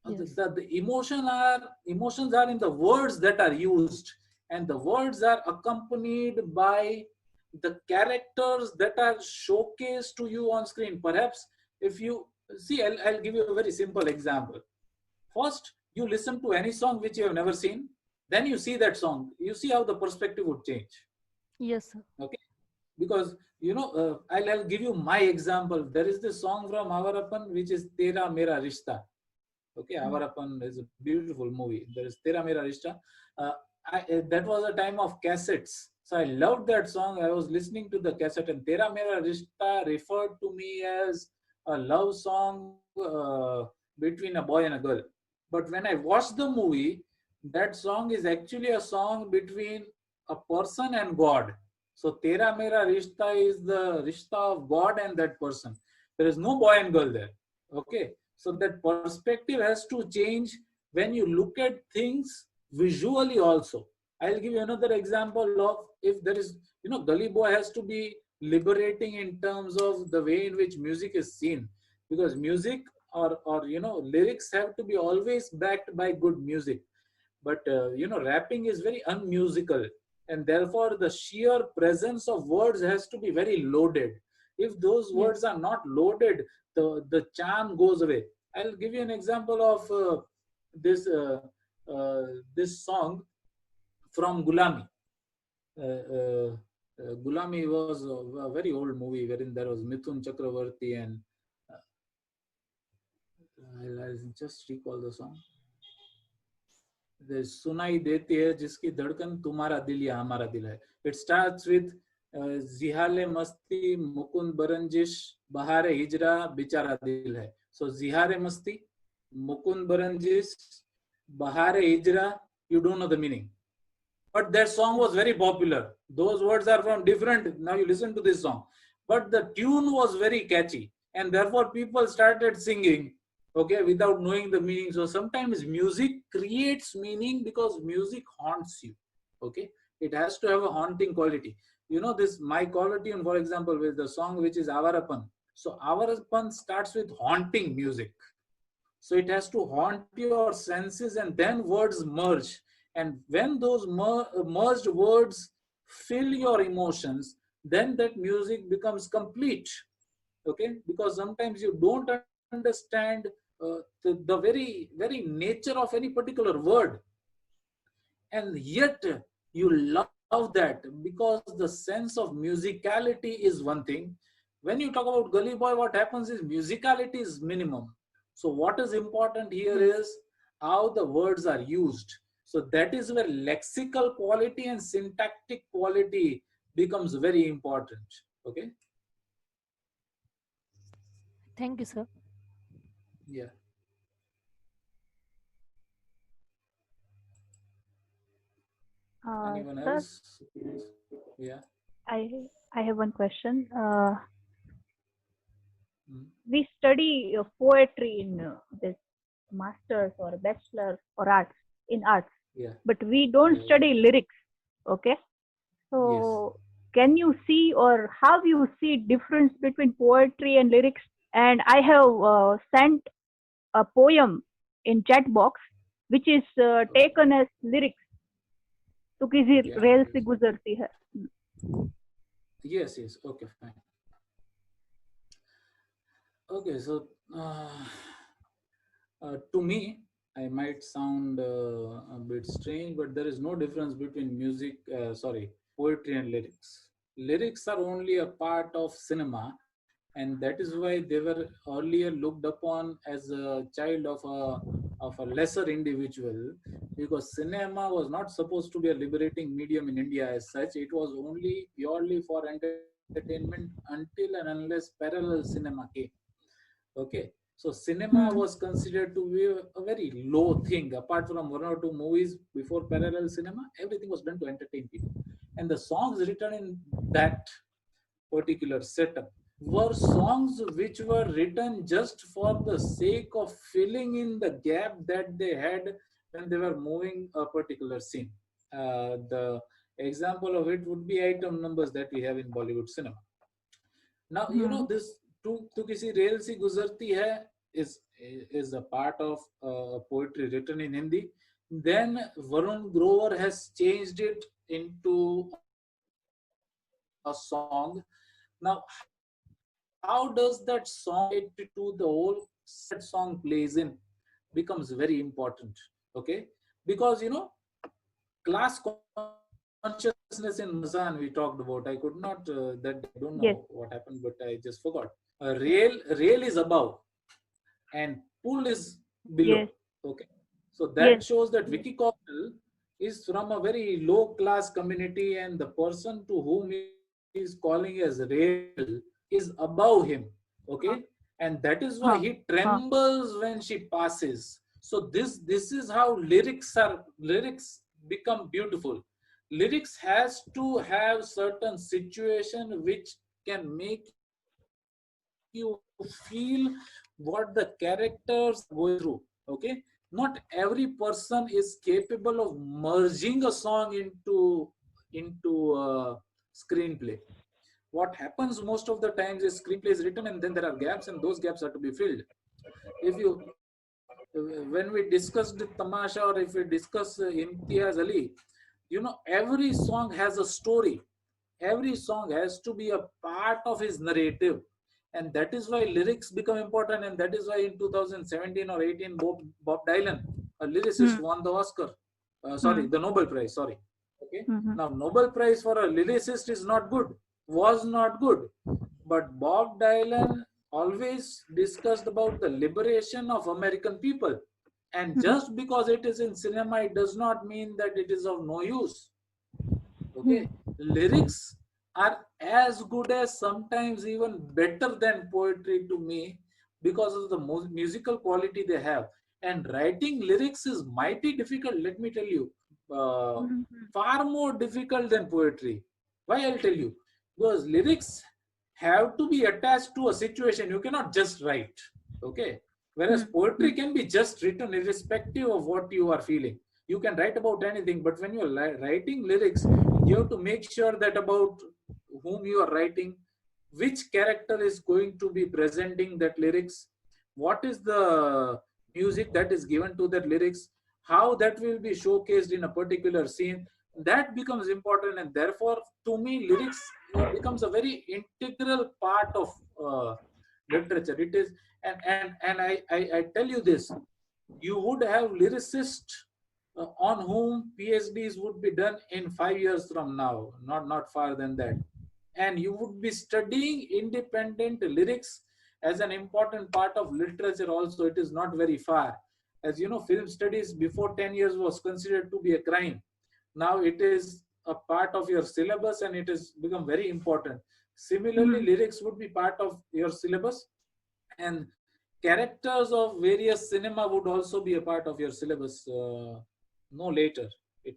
Yes. the emotions are in the words that are used, and the words are accompanied by the characters that are showcased to you on screen. Perhaps if you see, I'll give you a very simple example. First, you listen to any song which you have never seen, then you see that song, you see how the perspective would change. Yes, sir. Okay, because I'll give you my example. There is this song from Avarapan which is Tera Mera Rishta. Okay, Mm. Avarapan is a beautiful movie. There is Tera Mera Rishta. Uh, that was a time of cassettes. So I loved that song. I was listening to the cassette, and Tera Mera Rishta referred to me as a love song between a boy and a girl. But when I watched the movie, that song is actually a song between a person and God. So Tera Mera Rishta is the Rishta of God and that person. There is no boy and girl there. Okay, so that perspective has to change when you look at things visually also. I'll give you another example of, if there is, Gully Boy has to be liberating in terms of the way in which music is seen, because music or lyrics have to be always backed by good music. But rapping is very unmusical, and therefore the sheer presence of words has to be very loaded. If those words Yes. are not loaded, the charm goes away. I'll give you an example of this this song from Gulami. Gulami was a very old movie wherein there was Mithun Chakravarti, and uh, I'll just recall the song. सुनाई देती है जिसकी धड़कन तुम्हारा दिल या हमारा दिल है. It starts with जिहाले मस्ती मुकुंद बरंजिश बहारे हिजरा बेचारा दिल है. So जिहारे मस्ती मुकुंद बरंजिश बहारे हिजरा, you don't know the meaning, but that song was Yes. very popular. Those words are from different, now you listen to this song, but the tune was very catchy, and therefore people started singing, okay, without knowing the meaning. So sometimes music creates meaning because music haunts you. Okay, it has to have a haunting quality. This my quality, and for example with the song which is Avarapan. So Avarapan starts with haunting music. So it has to haunt your senses, and then words merge. And when those merged words fill your emotions, then that music becomes complete. Okay, because sometimes you don't understand the very nature of any particular word, and yet you love that because the sense of musicality is one thing. When you talk about Gully Boy, what happens is musicality is minimum. So what is important here Yes. is how the words are used. So that is where lexical quality and syntactic quality becomes very important. Okay. Thank you, sir. Yeah. Anyone Sir, else? Yeah. I I have one question. Mm. We study poetry in this masters or bachelor or arts in arts, Yeah. but we don't Yeah. study lyrics. Okay, Yes. so can you see or how you see difference between poetry and lyrics? And I have sent a poem in chat box which is Okay. taken as lyrics तो किसी Yeah. Rail से Yes. गुजरती है. Yes. Yes. Okay. Fine. Okay. So, to me, I might sound a bit strange, but there is no difference between music, poetry and lyrics. Lyrics are only a part of cinema, and that is why they were earlier looked upon as a child of a lesser individual, because cinema was not supposed to be a liberating medium in India as such. It was only purely for entertainment until and unless parallel cinema came. Okay, so cinema was Hmm. considered to be a very low thing. Apart from one or two movies before parallel cinema, everything was done to entertain people. And the songs written in that particular setup were songs which were written just for the sake of filling in the gap that they had when they were moving a particular scene. The example of it would be item numbers that we have in Bollywood cinema. Now, Hmm. this "Tu Kisi Rail Si Guzarti Hai" is a part of poetry written in Hindi. Then Varun Grover has changed it into a song. Now, how does that song relate to the whole set that song plays in becomes very important. Okay, because class consciousness in Mazan we talked about. I could not that day. I don't know what happened, but Yes, I just forgot. Rail is above and pull is below. yes, Okay, so that yes, shows that yes. Vicky Kaushal is from a very low class community, and the person to whom he is calling as Rail is above him. Okay, हाँ, and that is why he हाँ, हाँ. trembles when she passes. So this is how lyrics become beautiful. Lyrics has to have certain situation which can make you feel what the characters are going through. Okay, not every person is capable of merging a song into screenplay. What happens most of the times is screenplay is written and then there are gaps, and those gaps are to be filled. If you When we discussed Tamasha, or if we discuss Imtiaz Ali, every song has a story. Every song has to be a part of his narrative, and that is why lyrics become important. And that is why in 2017 or 18, Bob Dylan, a lyricist, Hmm. won the Oscar. Sorry, Hmm. the Nobel Prize. Sorry. Okay. Hmm. Now, Nobel Prize for a lyricist is not good. Was not good. But Bob Dylan always discussed about the liberation of American people. And Hmm. just because it is in cinema, it does not mean that it is of no use. Hmm. Okay, lyrics are as good as, sometimes even better than, poetry to me, because of the musical quality they have. And writing lyrics is mighty difficult, let me tell you. uh, Hmm. Far more difficult than poetry. Why? I'll tell you. Because lyrics have to be attached to a situation. You cannot just write. Okay, whereas Hmm. Hmm. poetry can be just written irrespective of what you are feeling. You can write about anything, but when you're writing lyrics, you have to make sure that about whom you are writing, which character is going to be presenting that lyrics, what is the music that is given to that lyrics, how that will be showcased in a particular scene. That becomes important, and therefore to me lyrics becomes a very integral part of literature. It is. And I tell you this, you would have lyricists on whom PhDs would be done in 5 years from now, not far than that. And you would be studying independent lyrics as an important part of literature also. It is not very far. As you know, film studies before 10 years was considered to be a crime. Now it is a part of your syllabus, and it has become very important. Similarly, Hmm. lyrics would be part of your syllabus, and characters of various cinema would also be a part of your syllabus, no later. It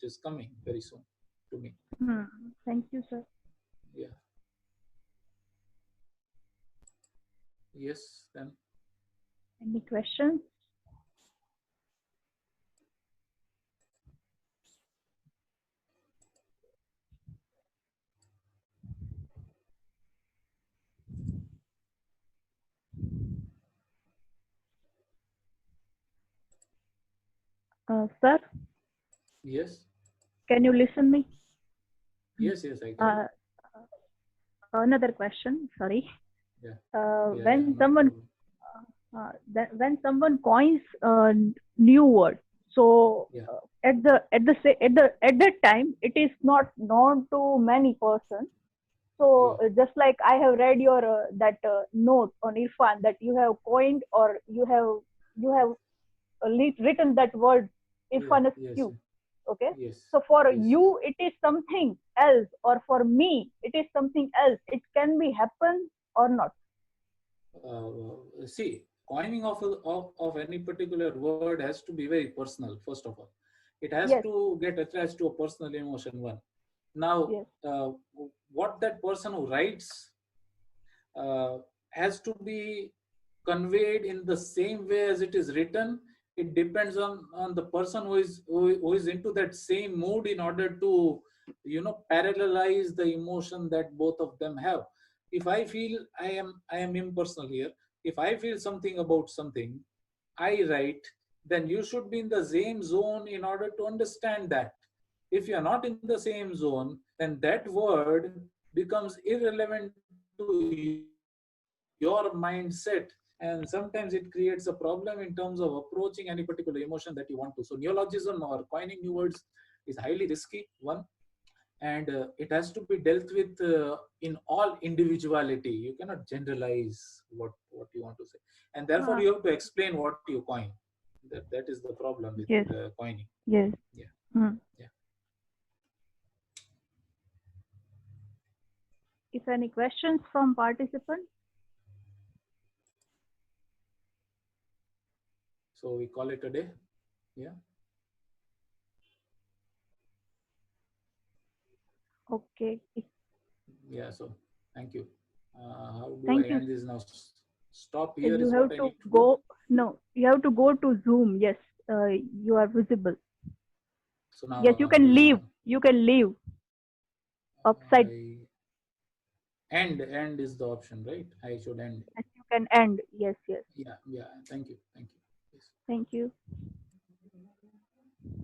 is coming very soon to me. Hmm. Thank you, sir. Yeah. Yes, then. Any questions? Sir, Yes, can you listen me? yes, I can. Uh, Another question. Sorry. Yeah, When no someone problem. when someone coins a new word, so Yeah, at that time it is not known to many persons. So yeah, just like I have read your that note on Irfan that you have coined or you have written that word yeah, Irfan yes, askew. Okay. yes, So for yes. you it is something else, or for me it is something else. It can be happen or not. See, coining of any particular word has to be very personal, first of all. It has Yes. to get attached to a personal emotion, one. Now, Yes. what that person who writes uh, has to be conveyed in the same way as it is written. It depends on the person who is into that same mood in order to parallelize the emotion that both of them have. If I feel I am impersonal here, if I feel something about something, I write, then you should be in the same zone in order to understand that. If you are not in the same zone, then that word becomes irrelevant to your mindset, and sometimes it creates a problem in terms of approaching any particular emotion that you want to. So neologism or coining new words is highly risky, one, and it has to be dealt with in all individuality. You cannot generalize what you want to say, and therefore Uh, you have to explain what you coin. That is the problem with yes. coining. Yes. Yeah, Hmm. yeah. If any questions from participants, So we call it a day. Yeah, okay. yeah. So thank you. How do I Thank you. end this now? Stop here You is what have I to need to do. go. No, you have to go to Zoom. Yes, you are visible. So now Yes, you can leave. You can leave upside. I end is the option, right? I should end. Yes, you can end. Yes, yes. Yeah, yeah. Thank you, thank you. Yes. Thank you.